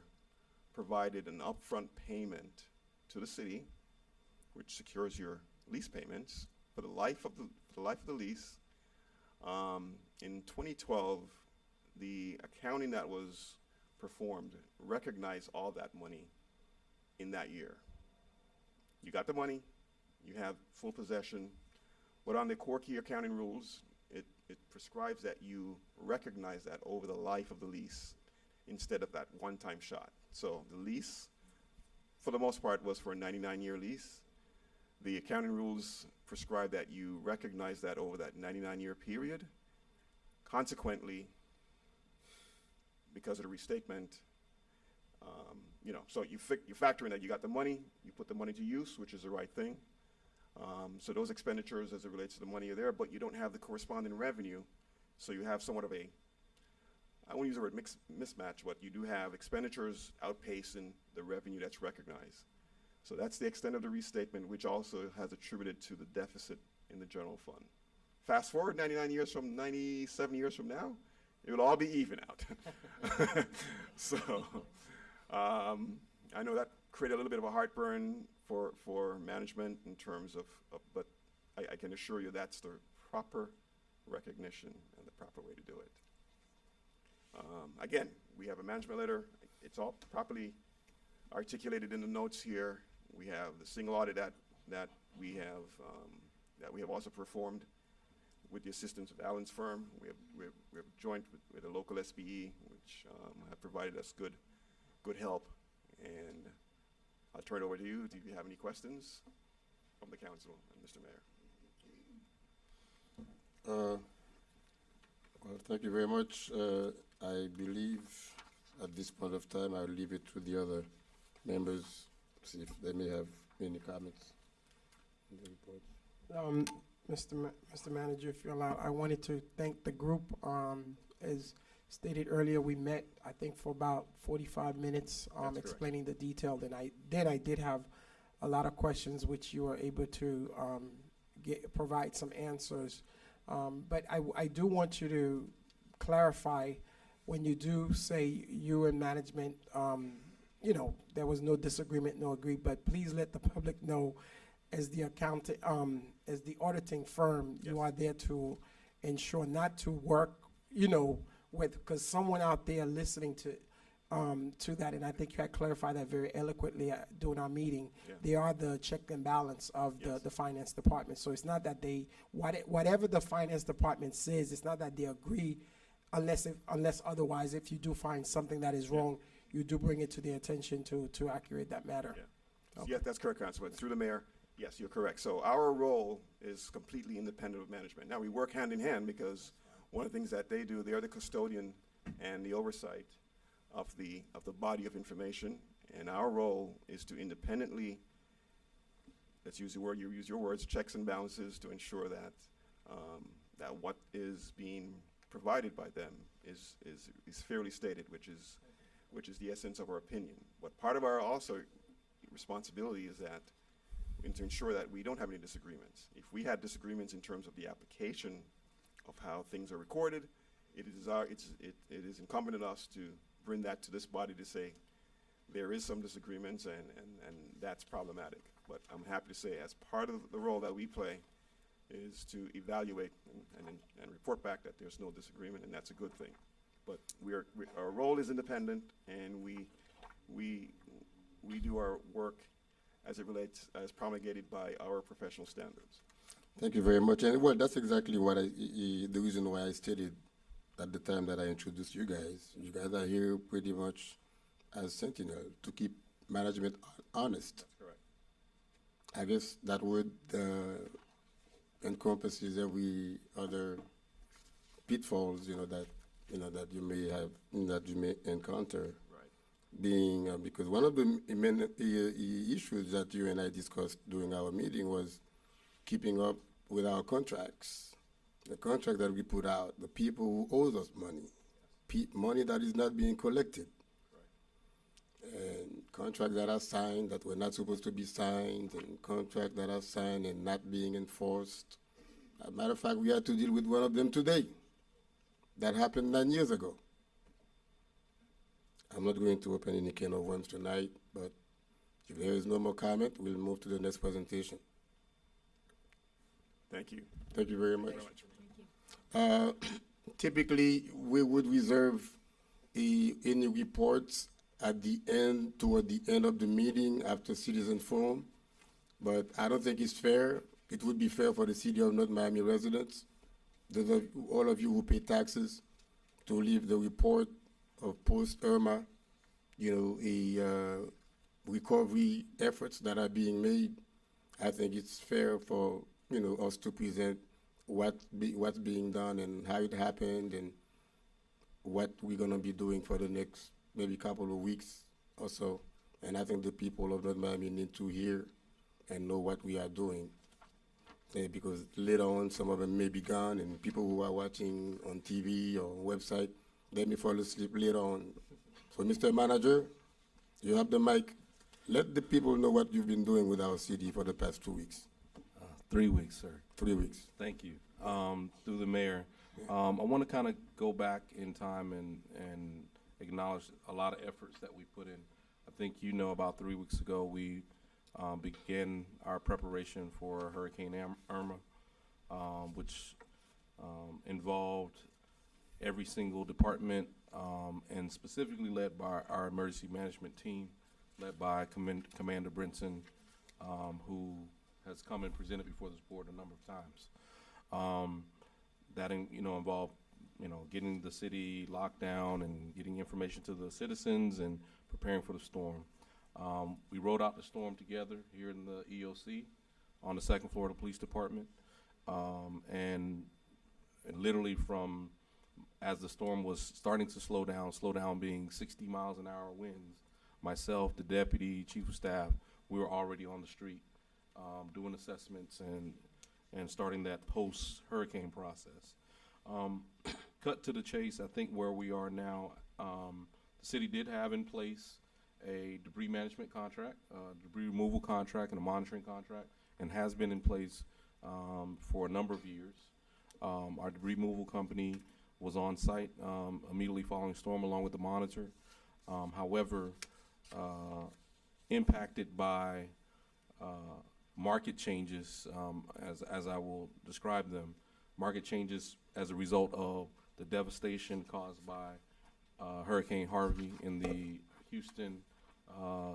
provided an upfront payment to the city, which secures your lease payments for the life of the lease. In 2012, the accounting that was performed recognized all that money in that year. You got the money, you have full possession, but on the Corky accounting rules, it prescribes that you recognize that over the life of the lease instead of that one-time shot. So the lease, for the most part, was for a 99-year lease. The accounting rules prescribe that you recognize that over that 99-year period. Consequently, because of the restatement, so you factor in that you got the money, you put the money to use, which is the right thing. So those expenditures as it relates to the money are there, but you don't have the corresponding revenue. So you have somewhat of a, I won't use the word mismatch, but you do have expenditures outpacing the revenue that's recognized. So that's the extent of the restatement, which also has attributed to the deficit in the general fund. Fast forward 97 years from now, it will all be even out. So I know that created a little bit of a heartburn for management in terms of but I can assure you that's the proper recognition and the proper way to do it. Again, we have a management letter. It's all properly articulated in the notes here. We have the single audit that we have also performed with the assistance of Allen's firm. We have joined with a local SBE, which have provided us good help. And I'll turn it over to you. Do you have any questions from the council and Mr. Mayor? Well, thank you very much. I believe at this point of time I'll leave it to the other members, see if they may have any comments on the report. Mr. Manager, if you allow, I wanted to thank the group. As stated earlier, we met, I think, for about 45 minutes explaining the detail. And I did have a lot of questions which you were able to provide some answers. But I do want you to clarify when you do say you and management, there was no disagreement, no agree, but please let the public know as the accountant, as the auditing firm, yes, you are there to ensure not to work, because someone out there listening to that, and I think you had clarified that very eloquently during our meeting. Yeah. They are the check and balance of the finance department. So it's not that whatever the finance department says, it's not that they agree, unless otherwise, if you do find something that is wrong, you do bring it to their attention to accurate that matter. Yeah. Okay. Yeah, that's correct, Councilman. Through the mayor, yes, you're correct. So our role is completely independent of management. Now, we work hand in hand because one of the things that they do, they are the custodian and the oversight of the body of information, and our role is to independently, let's use the word, you use your words, checks and balances to ensure that that what is being provided by them is fairly stated, which is the essence of our opinion. But part of our also responsibility is that to ensure that we don't have any disagreements. If we had disagreements in terms of the application of how things are recorded, it is incumbent on us to bring that to this body to say there is some disagreements and that's problematic. But I'm happy to say as part of the role that we play is to evaluate and report back that there's no disagreement, and that's a good thing. But our role is independent, and we do our work as it relates, as promulgated by our professional standards. Thank you very much. And well, that's exactly what the reason why I stated at the time that I introduced you guys. You guys are here pretty much as sentinel to keep management honest. That's correct. I guess that would encompasses every other pitfalls, that you may have, that you may encounter. Being because one of the main issues that you and I discussed during our meeting was keeping up with our contracts, the contract that we put out, the people who owe us money, money that is not being collected, and contracts that are signed that were not supposed to be signed, and contracts that are signed and not being enforced. As a matter of fact, we had to deal with one of them today. That happened 9 years ago. I'm not going to open any can of worms tonight, but if there is no more comment, we'll move to the next presentation. Thank you. Thank you very much. Typically, we would reserve any reports at the end, toward the end of the meeting after citizen forum, but I don't think it's fair. It would be fair for the city of North Miami residents, all of you who pay taxes, to leave the report of post-Irma, recovery efforts that are being made. I think it's fair for us to present what's being done and how it happened and what we're going to be doing for the next maybe couple of weeks or so. And I think the people of North Miami need to hear and know what we are doing. Because later on, some of them may be gone, and people who are watching on TV or website, they may fall asleep later on. So, Mr. Manager, you have the mic. Let the people know what you've been doing with our city for the past 2 weeks. 3 weeks, sir. 3 weeks. Thank you. Through the mayor, I want to kind of go back in time and acknowledge a lot of efforts that we put in. I think about 3 weeks ago we began our preparation for Hurricane Irma, which involved every single department and specifically led by our emergency management team, led by Commander Brinson, who has come and presented before this board a number of times. That involved getting the city locked down and getting information to the citizens and preparing for the storm. We rode out the storm together here in the EOC on the second floor of the police department, and literally from as the storm was starting to slow down being 60 miles an hour winds, myself, the deputy, chief of staff, we were already on the street doing assessments and starting that post-hurricane process. Cut to the chase, I think where we are now, the city did have in place a debris management contract, debris removal contract, and a monitoring contract, and has been in place for a number of years. Our debris removal company was on site immediately following storm along with the monitor. However, impacted by market changes, as I will describe them, market changes as a result of the devastation caused by Hurricane Harvey in the Houston,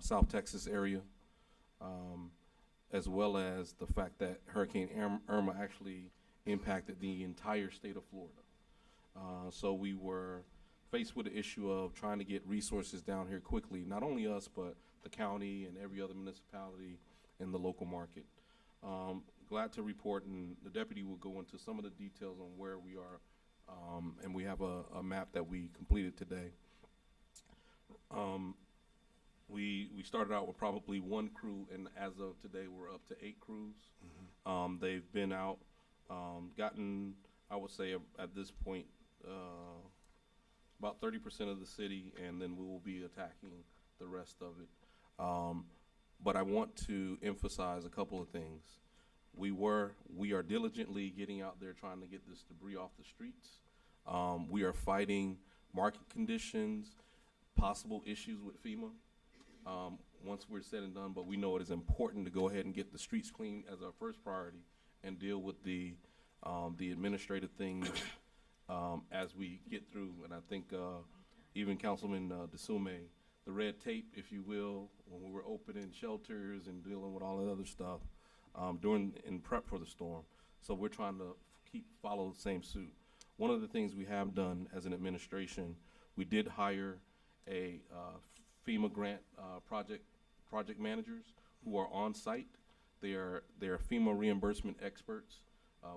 South Texas area, as well as the fact that Hurricane Irma actually impacted the entire state of Florida. So we were faced with the issue of trying to get resources down here quickly, not only us, but the county and every other municipality in the local market. Glad to report, and the deputy will go into some of the details on where we are, and we have a map that we completed today. We started out with probably one crew, and as of today, we're up to 8 crews. They've been out, gotten, I would say, at this point, about 30% of the city, and then we will be attacking the rest of it. But I want to emphasize a couple of things. We are diligently getting out there trying to get this debris off the streets. We are fighting market conditions, possible issues with FEMA once we're said and done, but we know it is important to go ahead and get the streets clean as our first priority and deal with the administrative things as we get through. And I think even Councilman DeSume, the red tape, if you will, when we were opening shelters and dealing with all that other stuff in prep for the storm. So we're trying to follow the same suit. One of the things we have done as an administration, we did hire a FEMA grant project managers who are on site. They are FEMA reimbursement experts.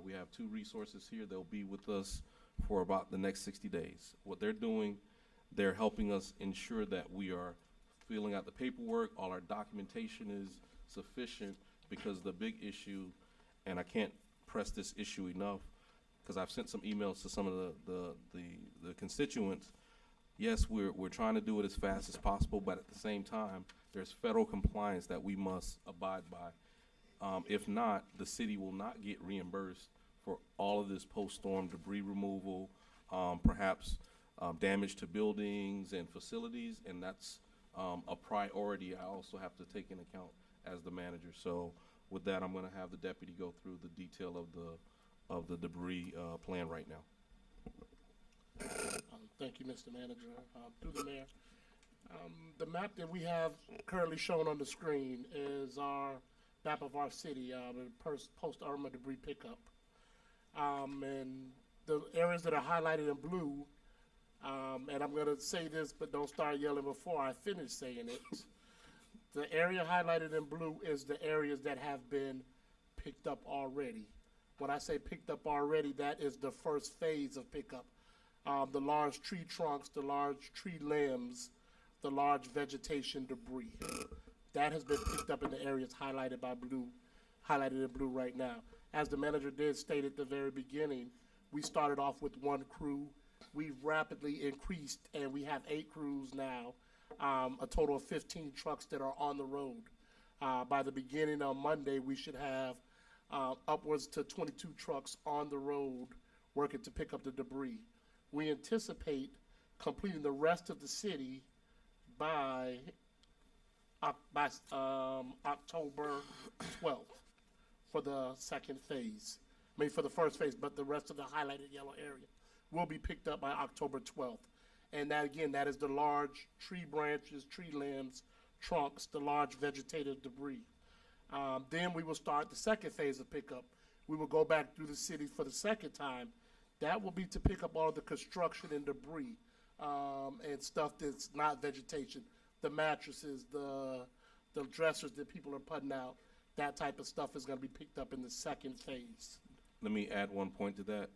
We have 2 resources here. They'll be with us for about the next 60 days. What they're doing, they're helping us ensure that we are filling out the paperwork, all our documentation is sufficient, because the big issue, and I can't press this issue enough, because I've sent some emails to some of the constituents. Yes, we're trying to do it as fast as possible, but at the same time, there's federal compliance that we must abide by. If not, the city will not get reimbursed for all of this post-storm debris removal, perhaps damage to buildings and facilities, and that's a priority I also have to take into account as the manager. So with that, I'm going to have the deputy go through the detail of the debris plan right now. Thank you, Mr. Manager. Through the mayor. The map that we have currently shown on the screen is our map of our city, the post-Irma debris pickup. And the areas that are highlighted in blue, and I'm going to say this, but don't start yelling before I finish saying it. The area highlighted in blue is the areas that have been picked up already. When I say picked up already, that is the first phase of pickup. The large tree trunks, the large tree limbs, the large vegetation debris. That has been picked up in the areas highlighted in blue right now. As the manager did state at the very beginning, we started off with one crew. We've rapidly increased, and we have 8 crews now, a total of 15 trucks that are on the road. By the beginning of Monday, we should have upwards to 22 trucks on the road working to pick up the debris. We anticipate completing the rest of the city by October 12th for the second phase. For the first phase, but the rest of the highlighted yellow area will be picked up by October 12th. And that, again, that is the large tree branches, tree limbs, trunks, the large vegetative debris. Then we will start the second phase of pickup. We will go back through the city for the second time. That will be to pick up all the construction and debris and stuff that's not vegetation. The mattresses, the dressers that people are putting out, that type of stuff is going to be picked up in the second phase. Let me add one point to that.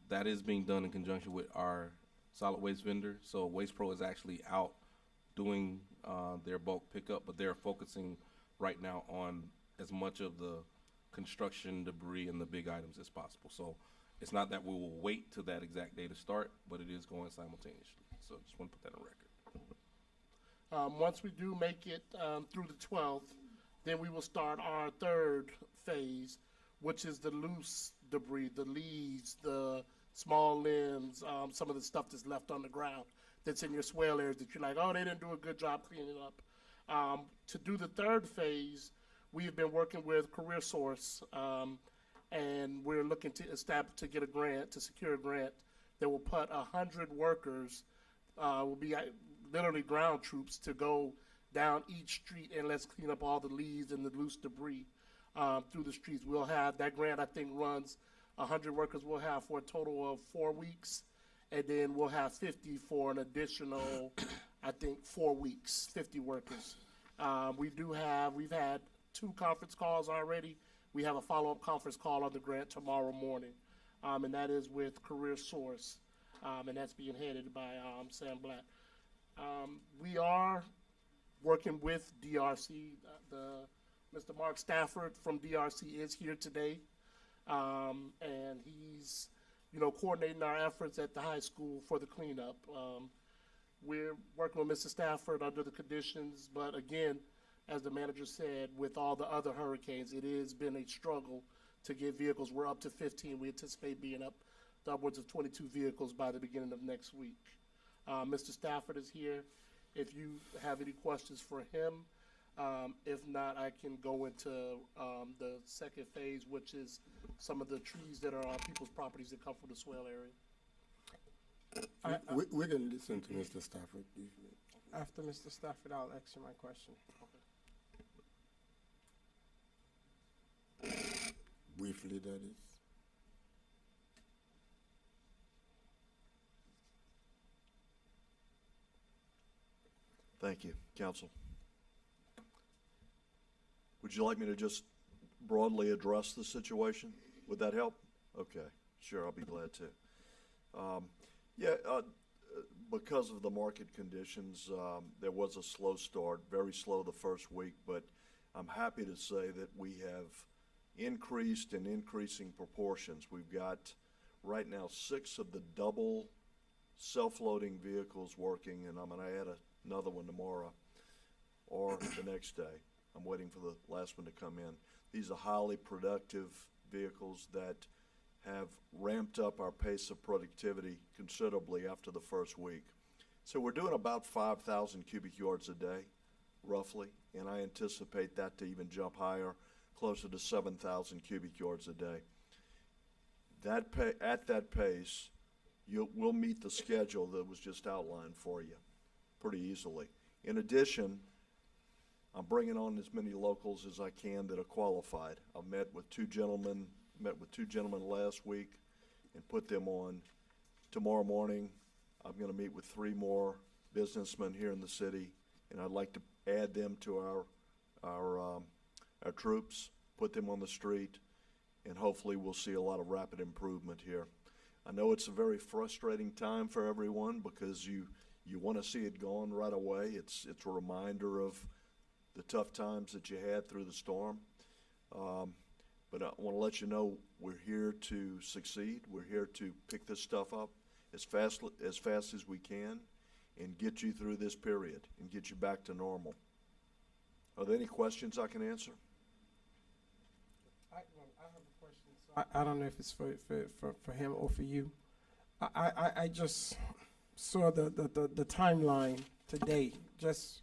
That is being done in conjunction with our solid waste vendor. So Waste Pro is actually out doing their bulk pickup, but they're focusing right now on as much of the construction debris and the big items as possible. So it's not that we will wait till that exact day to start, but it is going simultaneously. So just want to put that on record. Once we do make it through the 12th, then we will start our third phase, which is the loose debris, the leaves, the small limbs, some of the stuff that's left on the ground that's in your swale areas that you're like, oh, they didn't do a good job cleaning it up. To do the third phase, we've been working with CareerSource, and we're looking to get a grant, to secure a grant that will put 100 workers, will be literally ground troops, to go down each street and let's clean up all the leaves and the loose debris through the streets. We'll have, that grant I think runs 100 workers we'll have for a total of 4 weeks, and then we'll have 50 for an additional, I think, 4 weeks, 50 workers. We've had 2 conference calls already. We have a follow-up conference call on the grant tomorrow morning, and that is with CareerSource, and that's being headed by Sam Blatt. We are working with DRC. Mr. Mark Stafford from DRC is here today, and he's, coordinating our efforts at the high school for the cleanup. We're working with Mr. Stafford under the conditions, but again, as the manager said, with all the other hurricanes, it has been a struggle to get vehicles. We're up to 15. We anticipate being up to upwards of 22 vehicles by the beginning of next week. Mr. Stafford is here. If you have any questions for him, if not, I can go into the second phase, which is some of the trees that are on people's properties that come from the swale area. We can listen to Mr. Stafford. After Mr. Stafford, I'll ask you my question. Briefly, that is. Thank you, Council. Would you like me to just broadly address the situation? Would that help? Okay, sure, I'll be glad to. Because of the market conditions, there was a slow start, very slow the first week, but I'm happy to say that we have increased and increasing proportions. We've got right now 6 of the double self-loading vehicles working, and I'm going to add another one tomorrow or the next day. I'm waiting for the last one to come in. These are highly productive vehicles that have ramped up our pace of productivity considerably after the first week. So we're doing about 5,000 cubic yards a day, roughly, and I anticipate that to even jump higher, closer to 7,000 cubic yards a day. At that pace, we'll meet the schedule that was just outlined for you pretty easily. In addition, I'm bringing on as many locals as I can that are qualified. I've met with two gentlemen last week and put them on. Tomorrow morning, I'm going to meet with 3 more businessmen here in the city, and I'd like to add them to our troops, put them on the street, and hopefully we'll see a lot of rapid improvement here. I know it's a very frustrating time for everyone because you want to see it gone right away. It's a reminder of the tough times that you had through the storm. But I want to let you know we're here to succeed. We're here to pick this stuff up as fast as we can and get you through this period and get you back to normal. Are there any questions I can answer? I have a question. So I don't know if it's for him or for you. I just saw the timeline today, just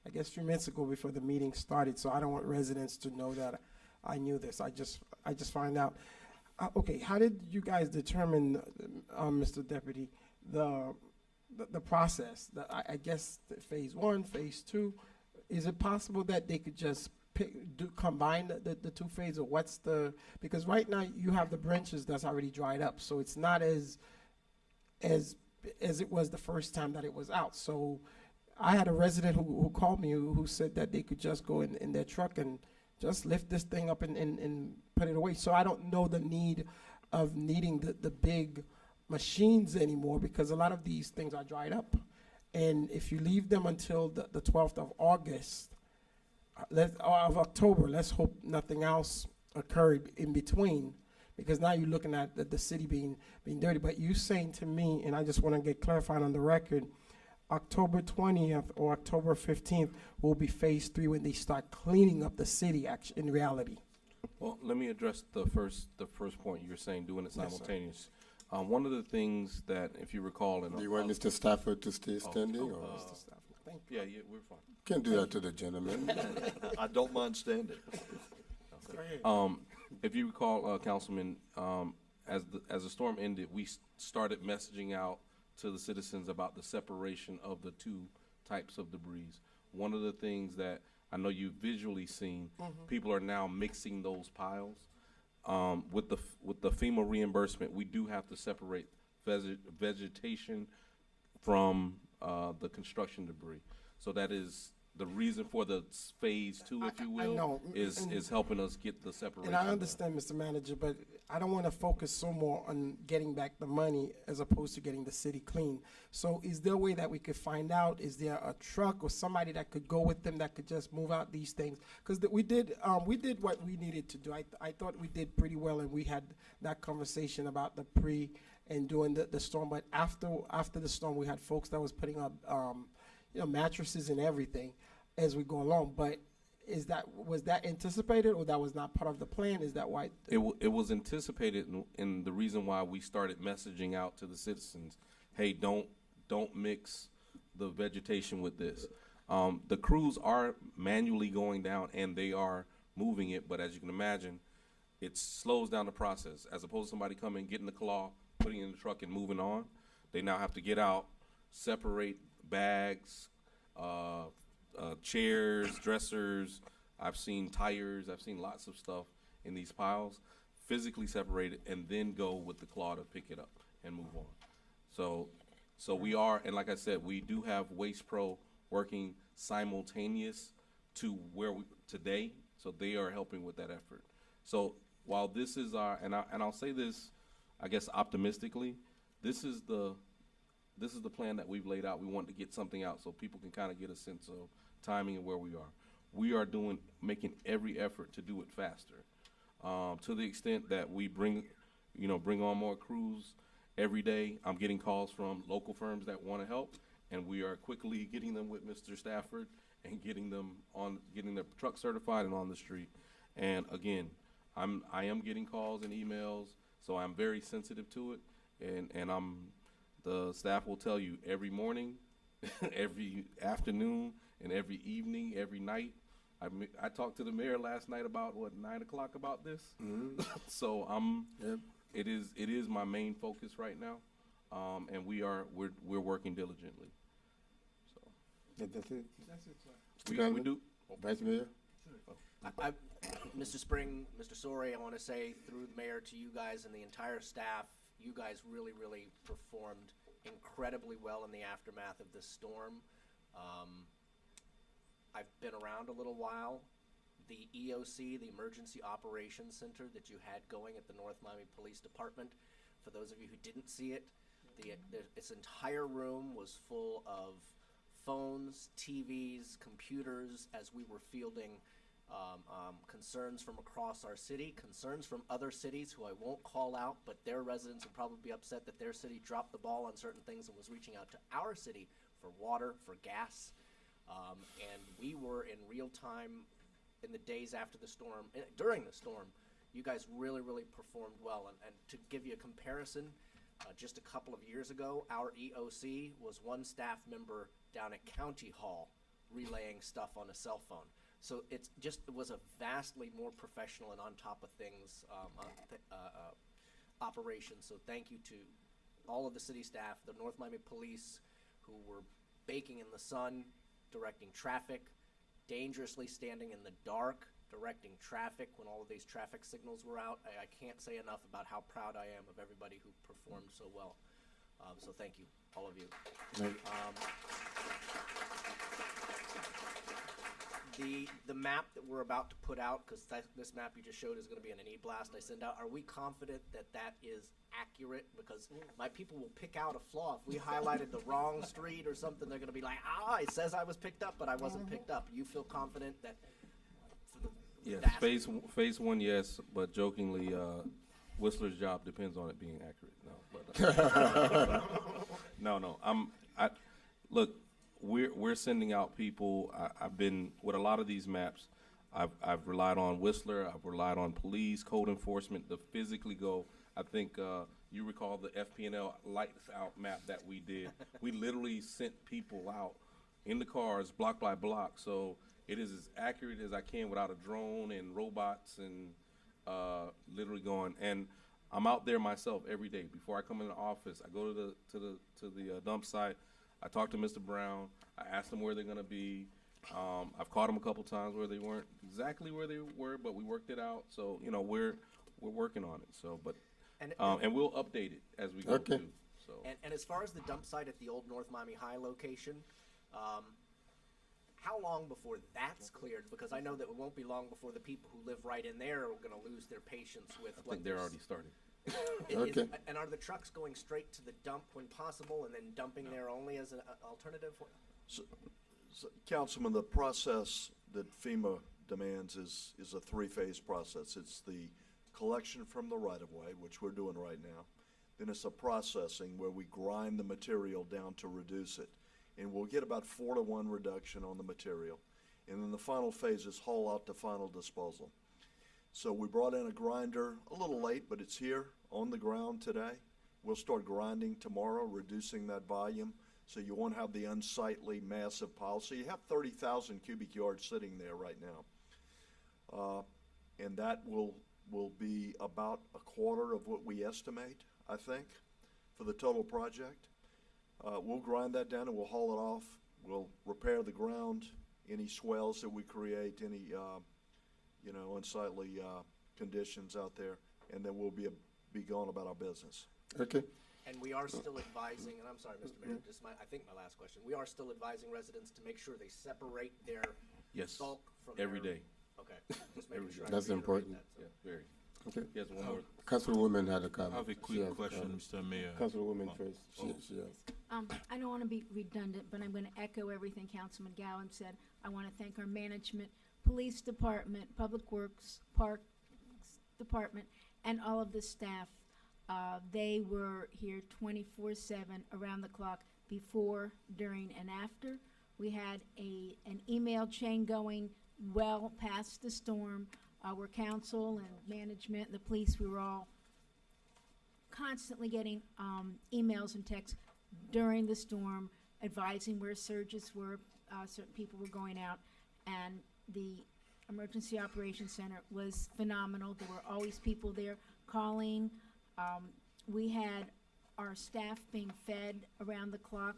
I guess a few minutes ago before the meeting started. So I don't want residents to know that I knew this. I just find out. Okay, how did you guys determine, Mr. Deputy, the process? I guess phase 1, phase 2. Is it possible that they could just combine the 2 phases, or what's the? Because right now you have the branches that's already dried up, so it's not as it was the first time that it was out. So I had a resident who called me who said that they could just go in their truck and just lift this thing up and put it away. So I don't know the need of needing the big machines anymore, because a lot of these things are dried up. And if you leave them until the 12th of August, of October, let's hope nothing else occurred in between, because now you're looking at the city being dirty. But you saying to me, and I just want to get clarified on the record, October 20th or October 15th will be phase 3 when they start cleaning up the city in reality. Well, let me address the first point you're saying, doing it simultaneous. One of the things that, if you recall, do you want Mr. Stafford to stay standing? Or? Mr. Stafford, thank you. Yeah, we're fine. Can't do that to the gentleman. I don't mind standing. Okay. If you recall, Councilman, as the storm ended, we started messaging out to the citizens about the separation of the 2 types of debris. One of the things that I know you've visually seen, people are now mixing those piles. With the FEMA reimbursement, we do have to separate vegetation from the construction debris. So that is the reason for the phase 2, if you will, is helping us get the separation. And I understand, Mr. Manager, but I don't want to focus so more on getting back the money as opposed to getting the city clean. So is there a way that we could find out? Is there a truck or somebody that could go with them that could just move out these things? Because we did what we needed to do. I thought we did pretty well, and we had that conversation about the pre and during the storm. But after the storm, we had folks that was putting up mattresses and everything as we go along. But was that anticipated, or that was not part of the plan? Is that why? It was anticipated, and the reason why we started messaging out to the citizens, hey, don't mix the vegetation with this. The crews are manually going down and they are moving it, but as you can imagine, it slows down the process. As opposed to somebody coming, getting the claw, putting it in the truck and moving on, they now have to get out, separate bags, chairs, dressers. I've seen tires. I've seen lots of stuff in these piles, physically separated, and then go with the claw to pick it up and move on. So we are, and like I said, we do have Waste Pro working simultaneous to today. So they are helping with that effort. So while this is and I'll say this, I guess optimistically, this is the plan that we've laid out. We want to get something out so people can kind of get a sense of timing and where we are. We are making every effort to do it faster, to the extent that we bring on more crews every day. I'm getting calls from local firms that want to help, and we are quickly getting them with Mr. Stafford and getting their truck certified and on the street. And again, I am getting calls and emails So I'm very sensitive to it, and the staff will tell you every morning, every afternoon, and every evening, every night. I talked to the mayor last night about 9 o'clock about this. So it is my main focus right now, and we're working diligently. So That's it. That's it, sir. we do. Vice Mayor. Mr. Spring, Mr. Sori, I want to say through the mayor to you guys and the entire staff, you guys really, really performed incredibly well in the aftermath of this storm. I've been around a little while. The EOC, the Emergency Operations Center that you had going at the North Miami Police Department, for those of you who didn't see it, its entire room was full of phones, TVs, computers, as we were fielding concerns from across our city, concerns from other cities who I won't call out, but their residents would probably be upset that their city dropped the ball on certain things and was reaching out to our city for water, for gas. And we were in real time in the days after the storm, during the storm. You guys really, really performed well. And to give you a comparison, just a couple of years ago, our EOC was one staff member down at County Hall relaying stuff on a cell phone. So it was a vastly more professional and on top of things operation. So thank you to all of the city staff, the North Miami Police, who were baking in the sun, directing traffic, dangerously standing in the dark, directing traffic when all of these traffic signals were out. I can't say enough about how proud I am of everybody who performed so well. So thank you, all of you. The map that we're about to put out, because this map you just showed is going to be an e-blast I send out, are we confident that that is accurate? Because my people will pick out a flaw. If we highlighted the wrong street or something, they're going to be like, it says I was picked up, but I wasn't picked up. You feel confident that Yes, phase one, yes, but jokingly, Whistler's job depends on it being accurate. No, no. Look, we're sending out people. I've been with a lot of these maps. I've relied on Whistler. I've relied on police, code enforcement to physically go. I think you recall the FPNL lights out map that we did. We literally sent people out in the cars, block by block. So it is as accurate as I can without a drone and robots and literally going. And I'm out there myself every day. Before I come in the office, I go to the dump site. I talk to Mr. Brown. I ask them where they're going to be. I've caught them a couple times where they weren't exactly where they were, but we worked it out. So we're working on it. So, but and we'll update it as we go too. So. And as far as the dump site at the old North Miami High location, how long before that's cleared? Because I know that it won't be long before the people who live right in there are going to lose their patience with I think they're already starting. And are the trucks going straight to the dump when possible and then dumping there only as an alternative? So, Councilman, the process that FEMA demands is a three-phase process. It's the collection from the right-of-way, which we're doing right now. Then it's a processing where we grind the material down to reduce it. And we'll get about 4-to-1 reduction on the material. And then the final phase is haul out to final disposal. So we brought in a grinder a little late, but it's here on the ground today. We'll start grinding tomorrow, reducing that volume, so you won't have the unsightly massive pile. So you have 30,000 cubic yards sitting there right now. And that will be about a quarter of what we estimate, I think, for the total project. We'll grind that down and we'll haul it off. We'll repair the ground, any swells that we create, any unsightly conditions out there, and then we'll be going about our business. Okay. And we are still advising, and I'm sorry, Mr. Mayor, I think my last question. We are still advising residents to make sure they separate their bulk from every day. Okay. Just making sure. That's important. That, so. Yeah, very. Okay. Yes, one more. Councilwoman had a comment. I have a quick question, Mr. Mayor. Councilwoman first. She has. I don't want to be redundant, but I'm going to echo everything Councilman Gowan said. I want to thank our management, police department, public works, parks department, and all of the staff. They were here 24/7 around the clock before, during, and after. We had an email chain going well past the storm. Our council and management and the police, we were all constantly getting emails and texts during the storm advising where surges were, certain people were going out, and the Emergency Operations Center was phenomenal. There were always people there calling. We had our staff being fed around the clock,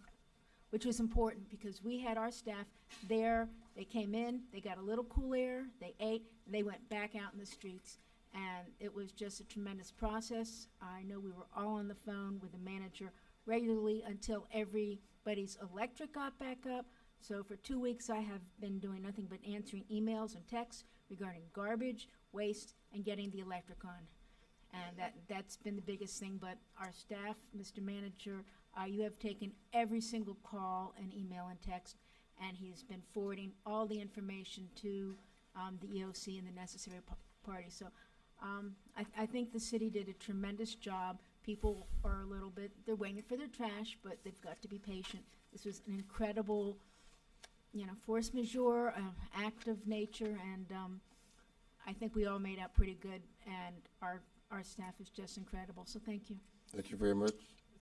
which was important because we had our staff there. They came in, they got a little cool air, they ate, they went back out in the streets. And it was just a tremendous process. I know we were all on the phone with the manager regularly until everybody's electric got back up. So for 2 weeks, I have been doing nothing but answering emails and texts regarding garbage, waste, and getting the electric on. And that's been the biggest thing. But our staff, Mr. Manager, you have taken every single call and email and text, and he's been forwarding all the information to the EOC and the necessary parties. So I think the city did a tremendous job. People are a little bit, they're waiting for their trash, but they've got to be patient. This was an incredible, force majeure, act of nature, and I think we all made out pretty good, and our staff is just incredible, so thank you. Thank you very much.